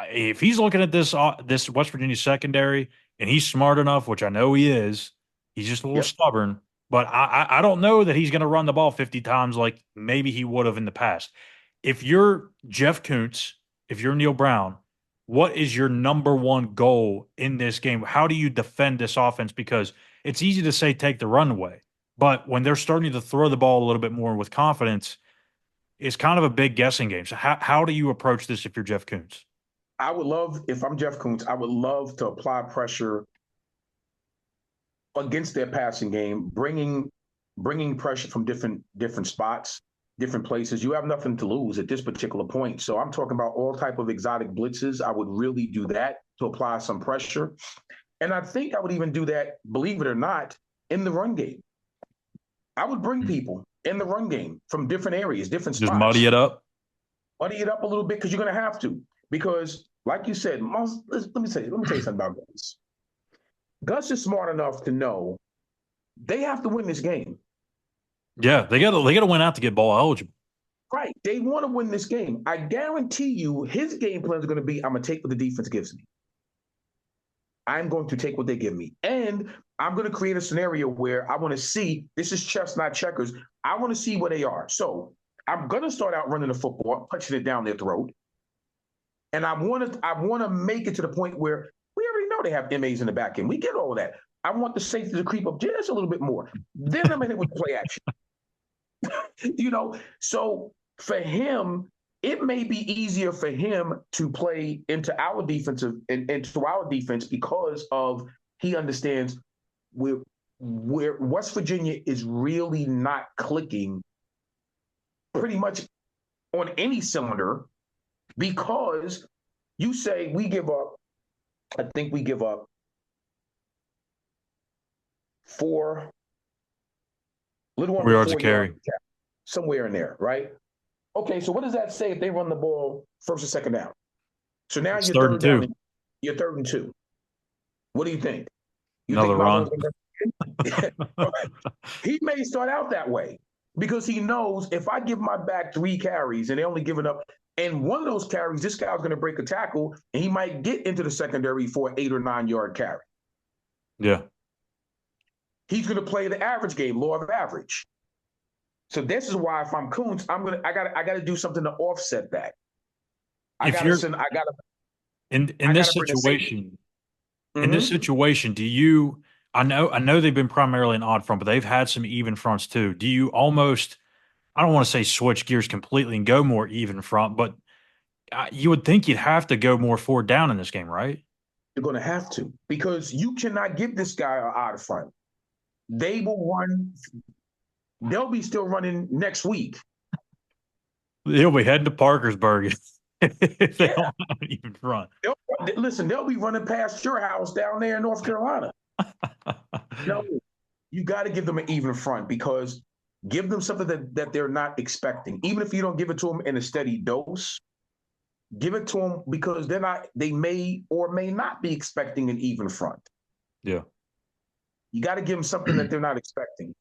If he's looking at this West Virginia secondary and he's smart enough, which I know he is, he's just a little stubborn. But I don't know that he's going to run the ball 50 times like maybe he would have in the past. If you're Jeff Kuntz, if you're Neil Brown, what is your number one goal in this game? How do you defend this offense? Because it's easy to say take the run away, but when they're starting to throw the ball a little bit more with confidence, it's kind of a big guessing game. So how do you approach this if you're Jeff Kuntz? I would love, if I'm Jeff Kuntz, I would love to apply pressure against their passing game, bringing pressure from different spots, different places. You have nothing to lose at this particular point. So I'm talking about all type of exotic blitzes. I would really do that to apply some pressure. And I think I would even do that, believe it or not, in the run game. I would bring people in the run game from different areas, different spots. Just muddy it up? Muddy it up a little bit, because you're going to have to. Because, like you said, let me tell you something about Gus. Gus is smart enough to know they have to win this game. Yeah, they got to win out to get bowl eligible. Right. They want to win this game. I guarantee you his game plan is going to be, I'm going to take what the defense gives me. I'm going to take what they give me. And I'm going to create a scenario where I want to see, this is chess, not checkers. I want to see where they are. So I'm going to start out running the football, punching it down their throat. And I want to make it to the point where we already know they have MAs in the back end. We get all of that. I want the safety to creep up just a little bit more. Then I'm going to hit with the play action. So for him, it may be easier for him to play into our defensive and into our defense, because of he understands where West Virginia is really not clicking pretty much on any cylinder, because you say we give up, I think we give up 4 yards a carry. Somewhere in there, right? Okay, so what does that say if they run the ball first or second down? So now you're third and 2. Down, you're 3rd and 2. What do you think? Another run. He may start out that way, because he knows if I give my back 3 carries and they only give it up, and one of those carries, this guy's going to break a tackle and he might get into the secondary for an 8 or 9 yard carry. Yeah. He's going to play the average game, law of average. So this is why, if I'm Kuntz, I got to do something to offset that. In this situation, do you? I know they've been primarily an odd front, but they've had some even fronts too. Do you almost? I don't want to say switch gears completely and go more even front, but you would think you'd have to go more forward down in this game, right? You're going to have to, because you cannot give this guy an odd front. They will run. They'll be still running next week. He'll be heading to Parkersburg if they don't even front. They'll be running past your house down there in North Carolina. No, you got to give them an even front, because give them something that they're not expecting. Even if you don't give it to them in a steady dose, give it to them, because they may or may not be expecting an even front. Yeah. You got to give them something that they're not expecting.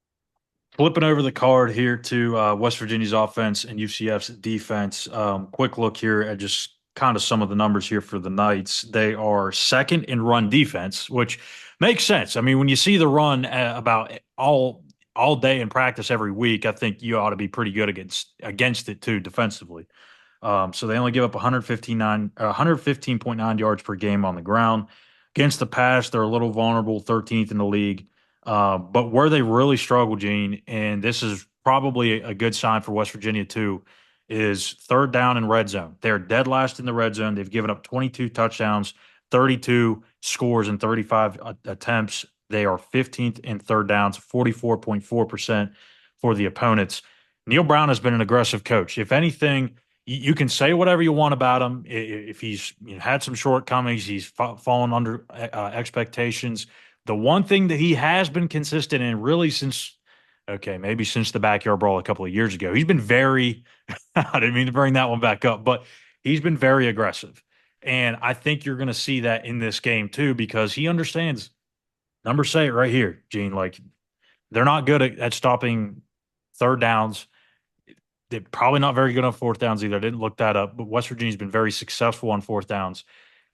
Flipping over the card here to West Virginia's offense and UCF's defense. Quick look here at just kind of some of the numbers here for the Knights. They are second in run defense, which makes sense. I mean, when you see the run about all day in practice every week, I think you ought to be pretty good against it too defensively. So they only give up 115.9 yards per game on the ground. Against the pass, they're a little vulnerable, 13th in the league. But where they really struggle, Gene, and this is probably a good sign for West Virginia too, is third down and red zone. They're dead last in the red zone. They've given up 22 touchdowns, 32 scores, and 35 attempts. They are 15th in third downs, 44.4% for the opponents. Neil Brown has been an aggressive coach. If anything, you can say whatever you want about him. If he's had some shortcomings, he's fallen under expectations. The one thing that he has been consistent in, really maybe since the backyard brawl a couple of years ago, he's been very – I didn't mean to bring that one back up, but he's been very aggressive. And I think you're going to see that in this game too, because he understands – numbers say it right here, Gene, like they're not good at stopping third downs. They're probably not very good on fourth downs either. I didn't look that up, but West Virginia's been very successful on fourth downs.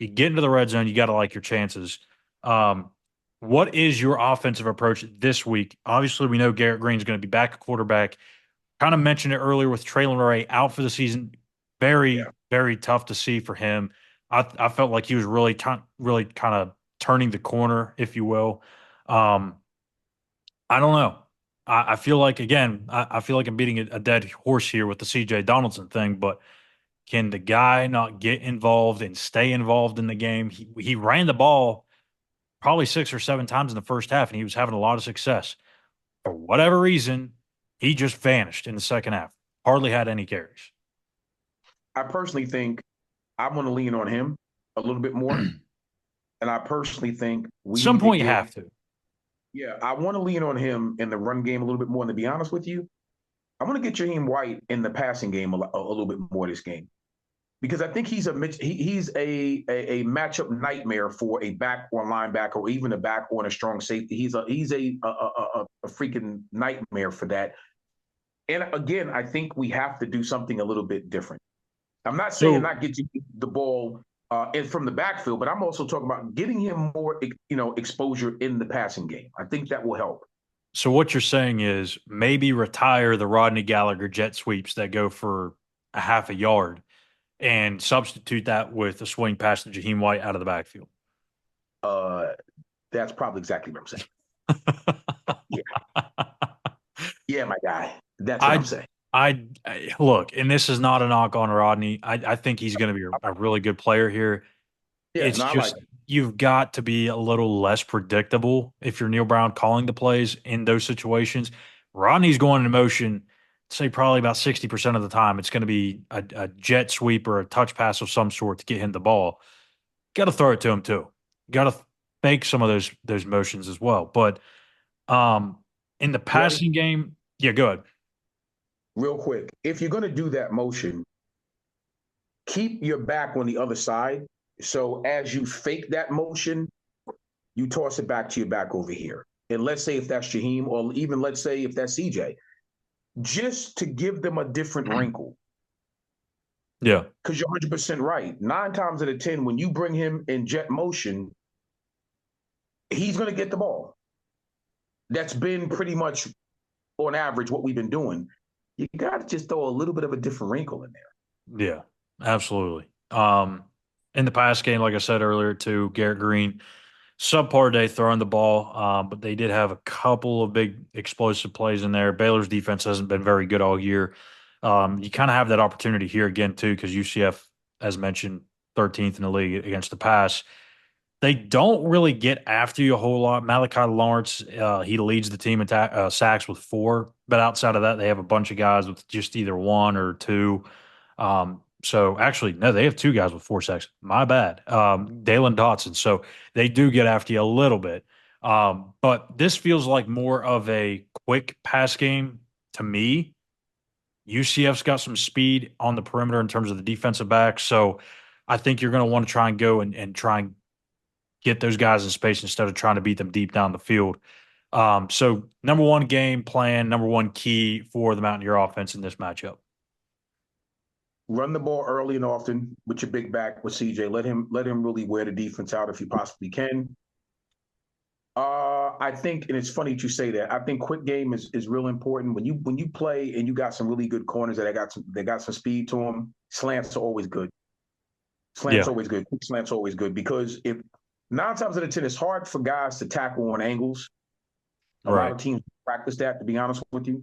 You get into the red zone, you got to like your chances. What is your offensive approach this week? Obviously, we know Garrett Green's going to be back at quarterback. Kind of mentioned it earlier with Traylon Ray out for the season. Very tough to see for him. I felt like he was really kind of turning the corner, if you will. I don't know. I feel like, again, I feel like I'm beating a dead horse here with the C.J. Donaldson thing, but can the guy not get involved and stay involved in the game? He ran the ball probably 6 or 7 times in the first half, and he was having a lot of success. For whatever reason, he just vanished in the second half. Hardly had any carries. I personally think I'm going to lean on him a little bit more. And I personally think at some point you have to. Yeah, I want to lean on him in the run game a little bit more. And to be honest with you, I want to get Jaheim White in the passing game a little bit more this game, because I think he's a matchup nightmare for a back or linebacker, or even a back or a strong safety. He's a freaking nightmare for that. And again, I think we have to do something a little bit different. I'm not saying not get you the ball from the backfield, but I'm also talking about getting him more, exposure in the passing game. I think that will help. So what you're saying is maybe retire the Rodney Gallagher jet sweeps that go for a half a yard and substitute that with a swing pass to Jaheim White out of the backfield. That's probably exactly what I'm saying. Yeah, my guy. That's what I'm saying. I look, and this is not a knock on Rodney. I think he's going to be a really good player here. Yeah, you've got to be a little less predictable if you're Neil Brown calling the plays in those situations. Rodney's going in motion, say probably about 60% of the time. It's going to be a jet sweep or a touch pass of some sort to get him the ball. Got to throw it to him too. Got to fake some of those motions as well. But in the passing game, yeah, go ahead. Real quick, if you're going to do that motion, keep your back on the other side. So as you fake that motion, you toss it back to your back over here. And let's say if that's Jaheim, or even let's say if that's CJ, just to give them a different wrinkle. Yeah. Because you're 100% right. 9 times out of 10, when you bring him in jet motion, he's going to get the ball. that's been pretty much on average what we've been doing, you got to just throw a little bit of a different wrinkle in there. Yeah, absolutely. In the past game, like I said earlier, too, Garrett Green, subpar day throwing the ball, but they did have a couple of big explosive plays in there. Baylor's defense hasn't been very good all year. You kind of have that opportunity here again, too, because UCF, as mentioned, 13th in the league against the pass. They don't really get after you a whole lot. Malachi Lawrence, he leads the team in sacks with 4, but outside of that, they have a bunch of guys with just either 1 or 2. So actually, no, they have 2 guys with 4 sacks. My bad. Dalen Dotson. So they do get after you a little bit. But this feels like more of a quick pass game to me. UCF's got some speed on the perimeter in terms of the defensive back. So I think you're going to want to try and go and try and get those guys in space instead of trying to beat them deep down the field. So number one game plan, number one key for the Mountaineer offense in this matchup. Run the ball early and often with your big back with CJ. Let him really wear the defense out if you possibly can. I think, and it's funny that you say that. I think quick game is real important when you play and you got some really good corners that got some speed to them. Slants are always good. Always good. Quick slants are always good because if 9 times out of 10, it's hard for guys to tackle on angles. A lot of teams practice that, to be honest with you.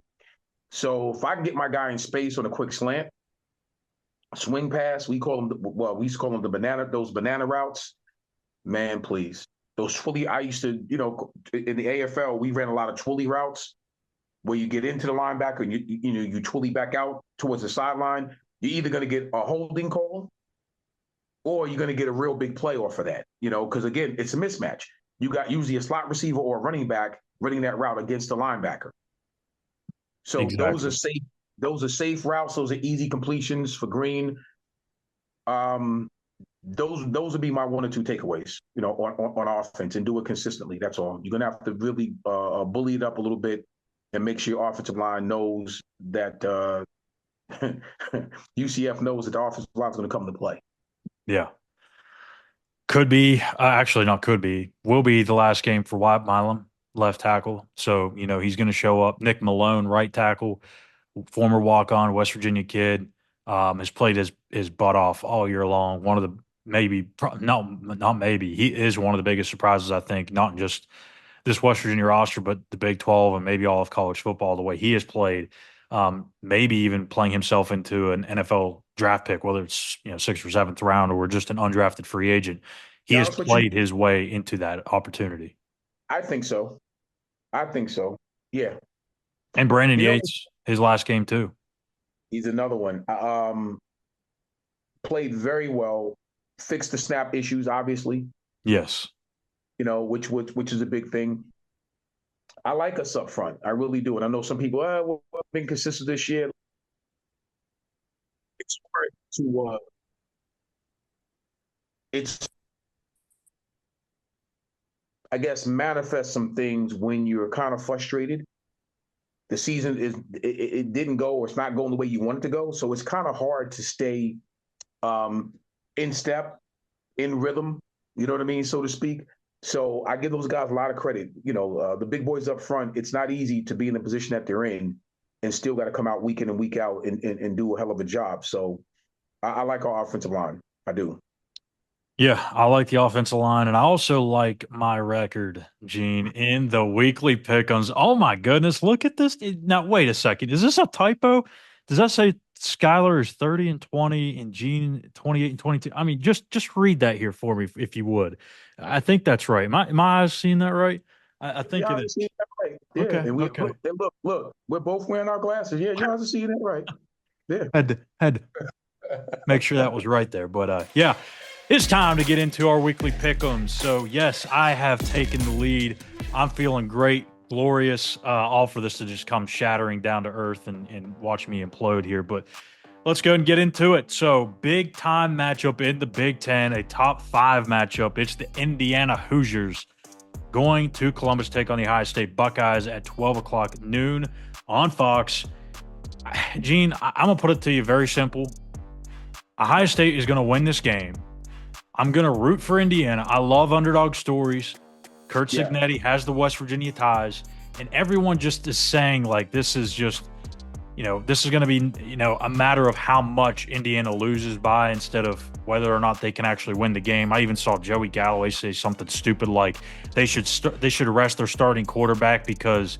So if I can get my guy in space on a quick slant, swing pass, we used to call them those banana routes. Man, please. Those twilly, I used to, in the AFL, we ran a lot of twilly routes where you get into the linebacker and you twilly back out towards the sideline. You're either going to get a holding call or you're going to get a real big play off of that, because again, it's a mismatch. You got usually a slot receiver or a running back running that route against the linebacker. So exactly. Those are safe routes. Those are easy completions for Green. Those would be my 1 or 2 takeaways, on offense, and do it consistently. That's all. You're gonna have to really bully it up a little bit and make sure your offensive line knows that UCF knows that the offensive line is going to come into play. Yeah. Could be, actually not could be, will be the last game for Wyatt Milam, left tackle. So, he's going to show up. Nick Malone, right tackle, former walk-on, West Virginia kid, has played his butt off all year long. One of the he is one of the biggest surprises, I think, not just this West Virginia roster, but the Big 12 and maybe all of college football, the way he has played. Maybe even playing himself into an NFL draft pick, whether it's 6th or 7th round or just an undrafted free agent. He has played his way into that opportunity. I think so. Yeah. And Brandon Yates, his last game too. He's another one. Played very well. Fixed the snap issues, obviously. Yes. Which is a big thing. I like us up front. I really do. And I know some people, we've been consistent this year. It's hard to I guess, manifest some things when you're kind of frustrated. The season it didn't go, or it's not going the way you want it to go. So it's kind of hard to stay in step, in rhythm, you know what I mean, so to speak. So I give those guys a lot of credit. The big boys up front, it's not easy to be in the position that they're in and still got to come out week in and week out and do a hell of a job. So I like our offensive line. I do. Yeah, I like the offensive line, and I also like my record, Gene, in the weekly pick-ems. Oh, my goodness, look at this. Now, wait a second. Is this a typo? Does that say Schuyler is 30-20 and Gene 28-22? I mean, just read that here for me, if you would. I think that's right. Am I eyes seeing that right? I think it is. That right. Yeah. Okay. And okay. Look, we're both wearing our glasses. Yeah, you guys are seeing that right. Yeah. Had to make sure that was right there. But, yeah. It's time to get into our weekly pick'ems. So, yes, I have taken the lead. I'm feeling great, glorious, all for this to just come shattering down to earth and watch me implode here. But let's go and get into it. So, big-time matchup in the Big Ten, a top 5 matchup. It's the Indiana Hoosiers going to Columbus, take on the Ohio State Buckeyes at 12 o'clock noon on Fox. Gene, I'm going to put it to you very simple. Ohio State is going to win this game. I'm going to root for Indiana. I love underdog stories. Curt Cignetti has the West Virginia ties. And everyone just is saying, like, this is just, this is going to be, a matter of how much Indiana loses by instead of whether or not they can actually win the game. I even saw Joey Galloway say something stupid like they should arrest their starting quarterback because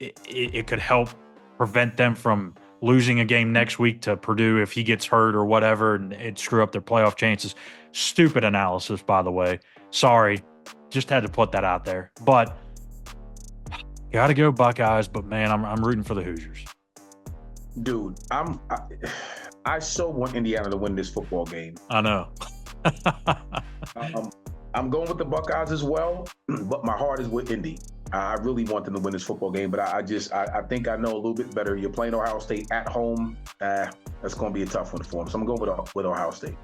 it could help prevent them from losing a game next week to Purdue if he gets hurt or whatever, and it screw up their playoff chances. Stupid analysis, by the way. Sorry, just had to put that out there. But got to go Buckeyes. But man, I'm rooting for the Hoosiers. Dude, I so want Indiana to win this football game. I know. I'm going with the Buckeyes as well, but my heart is with Indy. I really want them to win this football game, but I think I know a little bit better. You're playing Ohio State at home. That's going to be a tough one for them. So I'm going with Ohio State.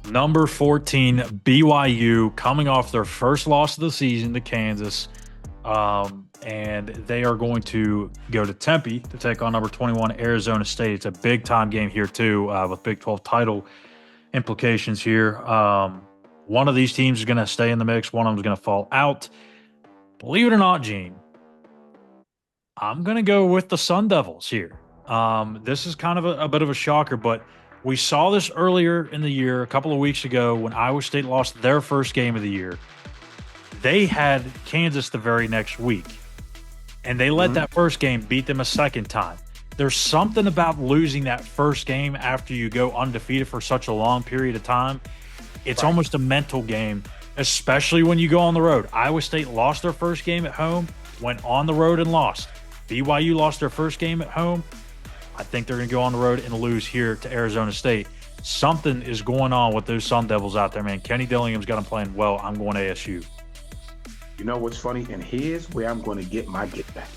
Number 14, BYU, coming off their first loss of the season to Kansas. And they are going to go to Tempe to take on number 21, Arizona State. It's a big-time game here, too, with Big 12 title implications here. One of these teams is going to stay in the mix. One of them is going to fall out. Believe it or not, Gene, I'm going to go with the Sun Devils here. This is kind of a bit of a shocker, but we saw this earlier in the year, a couple of weeks ago, when Iowa State lost their first game of the year. They had Kansas the very next week, and they let that first game beat them a second time. There's something about losing that first game after you go undefeated for such a long period of time. It's almost a mental game, especially when you go on the road. Iowa State lost their first game at home, went on the road and lost. BYU lost their first game at home. I think they're going to go on the road and lose here to Arizona State. Something is going on with those Sun Devils out there, man. Kenny Dillingham's got them playing well. I'm going ASU. You know what's funny? And here's where I'm going to get my get back.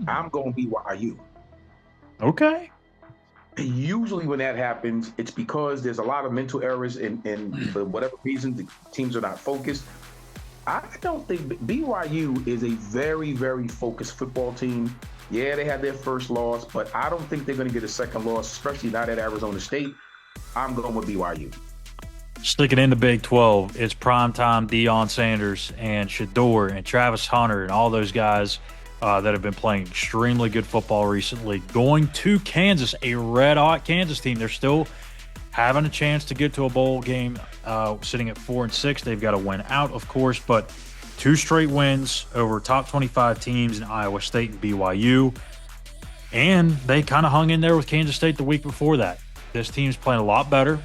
I'm going BYU. Okay. Usually when that happens, it's because there's a lot of mental errors and for whatever reason, the teams are not focused. I don't think BYU is a very, very focused football team. Yeah, they had their first loss, but I don't think they're going to get a second loss, especially not at Arizona State. I'm going with BYU. Sticking in the Big 12, it's primetime Deion Sanders and Shador and Travis Hunter and all those guys that have been playing extremely good football recently. Going to Kansas, a red-hot Kansas team. They're still having a chance to get to a bowl game, sitting at 4-6. They've got to win out, of course, but 2 straight wins over top 25 teams in Iowa State and BYU. And they kind of hung in there with Kansas State the week before that. This team's playing a lot better.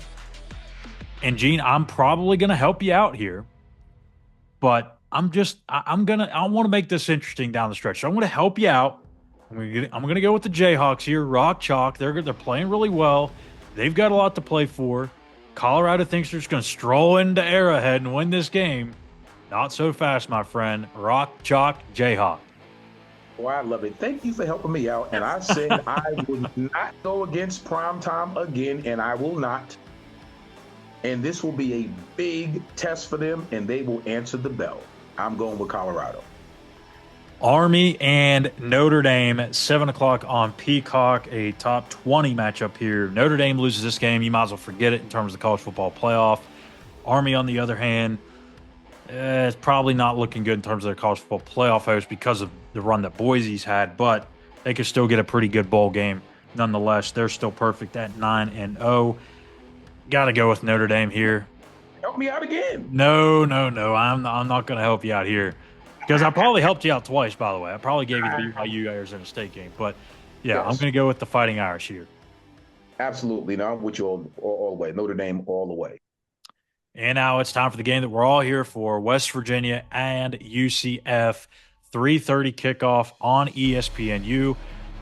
And Gene, I'm probably going to help you out here, but I want to make this interesting down the stretch. So I'm going to help you out. I'm going to go with the Jayhawks here. Rock chalk. They're playing really well. They've got a lot to play for. Colorado thinks they're just going to stroll into Arrowhead and win this game. Not so fast, my friend. Rock chalk Jayhawk. Oh, I love it. Thank you for helping me out. And I said I would not go against primetime again, and I will not. And this will be a big test for them, and they will answer the bell. I'm going with Colorado. Army and Notre Dame at 7 o'clock on Peacock, a top 20 matchup here. Notre Dame loses this game. You might as well forget it in terms of the college football playoff. Army, on the other hand, it's probably not looking good in terms of their college football playoff hopes because of the run that Boise's had, but they could still get a pretty good bowl game. Nonetheless, they're still perfect at 9-0. Got to go with Notre Dame here. Help me out again. No. I'm not going to help you out here because I probably helped you out twice, by the way. I probably gave you the BYU Arizona State game. But, yeah, yes. I'm going to go with the Fighting Irish here. Absolutely. No, I'm with you all the way. Notre Dame all the way. And now it's time for the game that we're all here for, West Virginia and UCF. 3:30 kickoff on ESPNU.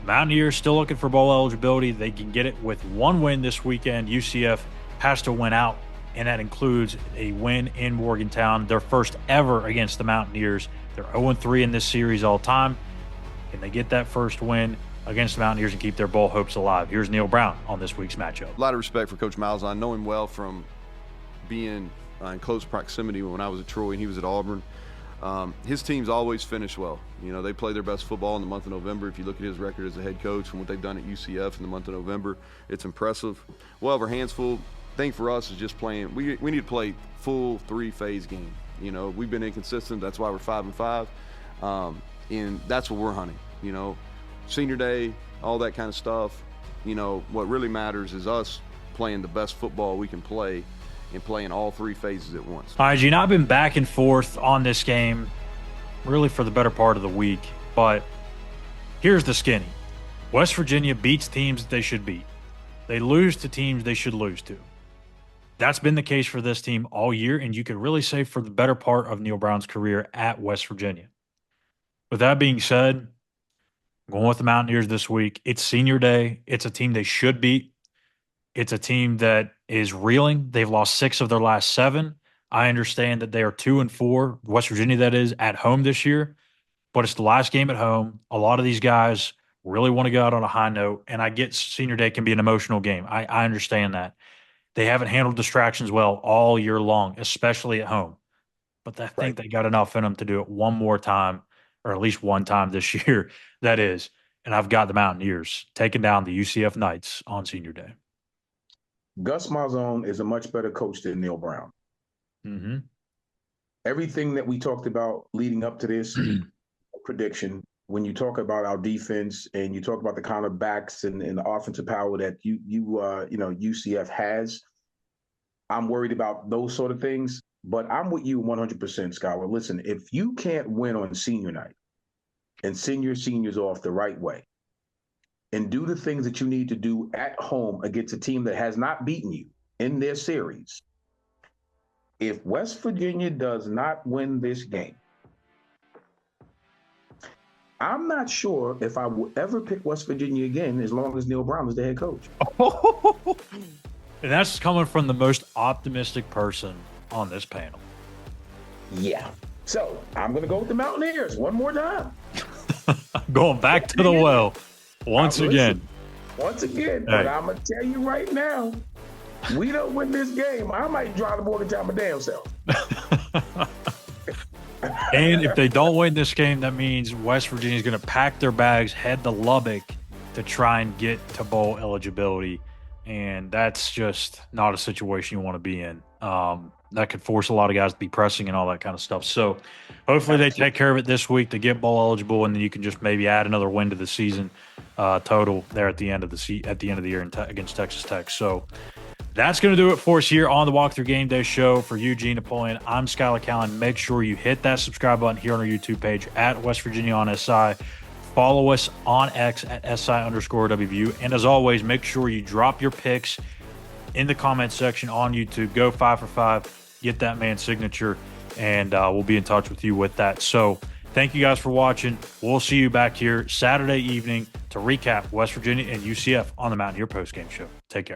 Mountaineers still looking for bowl eligibility. They can get it with one win this weekend. UCF has to win out, and that includes a win in Morgantown, their first ever against the Mountaineers. They're 0-3 in this series all time. Can they get that first win against the Mountaineers and keep their bowl hopes alive? Here's Neil Brown on this week's matchup. A lot of respect for Coach Miles. I know him well from being in close proximity when I was at Troy and he was at Auburn. His teams always finish well. You know, they play their best football in the month of November. If you look at his record as a head coach and what they've done at UCF in the month of November, it's impressive. We'll have our hands full. Thing for us is just playing. We need to play full 3-phase game. You know, we've been inconsistent. That's why we're 5-5. And that's what we're hunting, senior day, all that kind of stuff. What really matters is us playing the best football we can play and playing all three phases at once. All right, Gene, I've been back and forth on this game really for the better part of the week, but here's the skinny. West Virginia beats teams that they should beat. They lose to teams they should lose to. That's been the case for this team all year, and you could really say for the better part of Neil Brown's career at West Virginia. With that being said, I'm going with the Mountaineers this week. It's senior day. It's a team they should beat. It's a team that is reeling. They've lost 6 of their last 7. I understand that they are 2-4, West Virginia that is, at home this year, but it's the last game at home. A lot of these guys really want to go out on a high note, and I get senior day can be an emotional game. I understand that. They haven't handled distractions well all year long, especially at home. But I think they got enough in them to do it one more time, or at least one time this year, that is. And I've got the Mountaineers taking down the UCF Knights on senior day. Gus Malzahn is a much better coach than Neil Brown. Mm-hmm. Everything that we talked about leading up to this prediction, when you talk about our defense and you talk about the kind of backs and the offensive power that UCF has, I'm worried about those sort of things. But I'm with you 100%, Schuyler. Listen, if you can't win on senior night and send your seniors off the right way and do the things that you need to do at home against a team that has not beaten you in their series, if West Virginia does not win this game, I'm not sure if I will ever pick West Virginia again as long as Neil Brown is the head coach. And that's coming from the most optimistic person on this panel. Yeah. So I'm going to go with the Mountaineers one more time. Going back to the well once again. Once again. But I'm going to tell you right now, we don't win this game, I might drive to Morgantown my damn self. And if they don't win this game, that means West Virginia is going to pack their bags, head to Lubbock to try and get to bowl eligibility. And that's just not a situation you want to be in. That could force a lot of guys to be pressing and all that kind of stuff. So hopefully they take care of it this week to get bowl eligible, and then you can just maybe add another win to the season total there at the end of the year against Texas Tech. So that's going to do it for us here on the Walkthrough Game Day Show. For Eugene, Napoleon, I'm Schuyler Callihan. Make sure you hit that subscribe button here on our YouTube page at West Virginia on SI. Follow us on X at SI_WVU. And as always, make sure you drop your picks in the comment section on YouTube. Go 5 for 5. Get that man's signature, and we'll be in touch with you with that. So thank you guys for watching. We'll see you back here Saturday evening to recap West Virginia and UCF on the Mountaineer Postgame Show. Take care.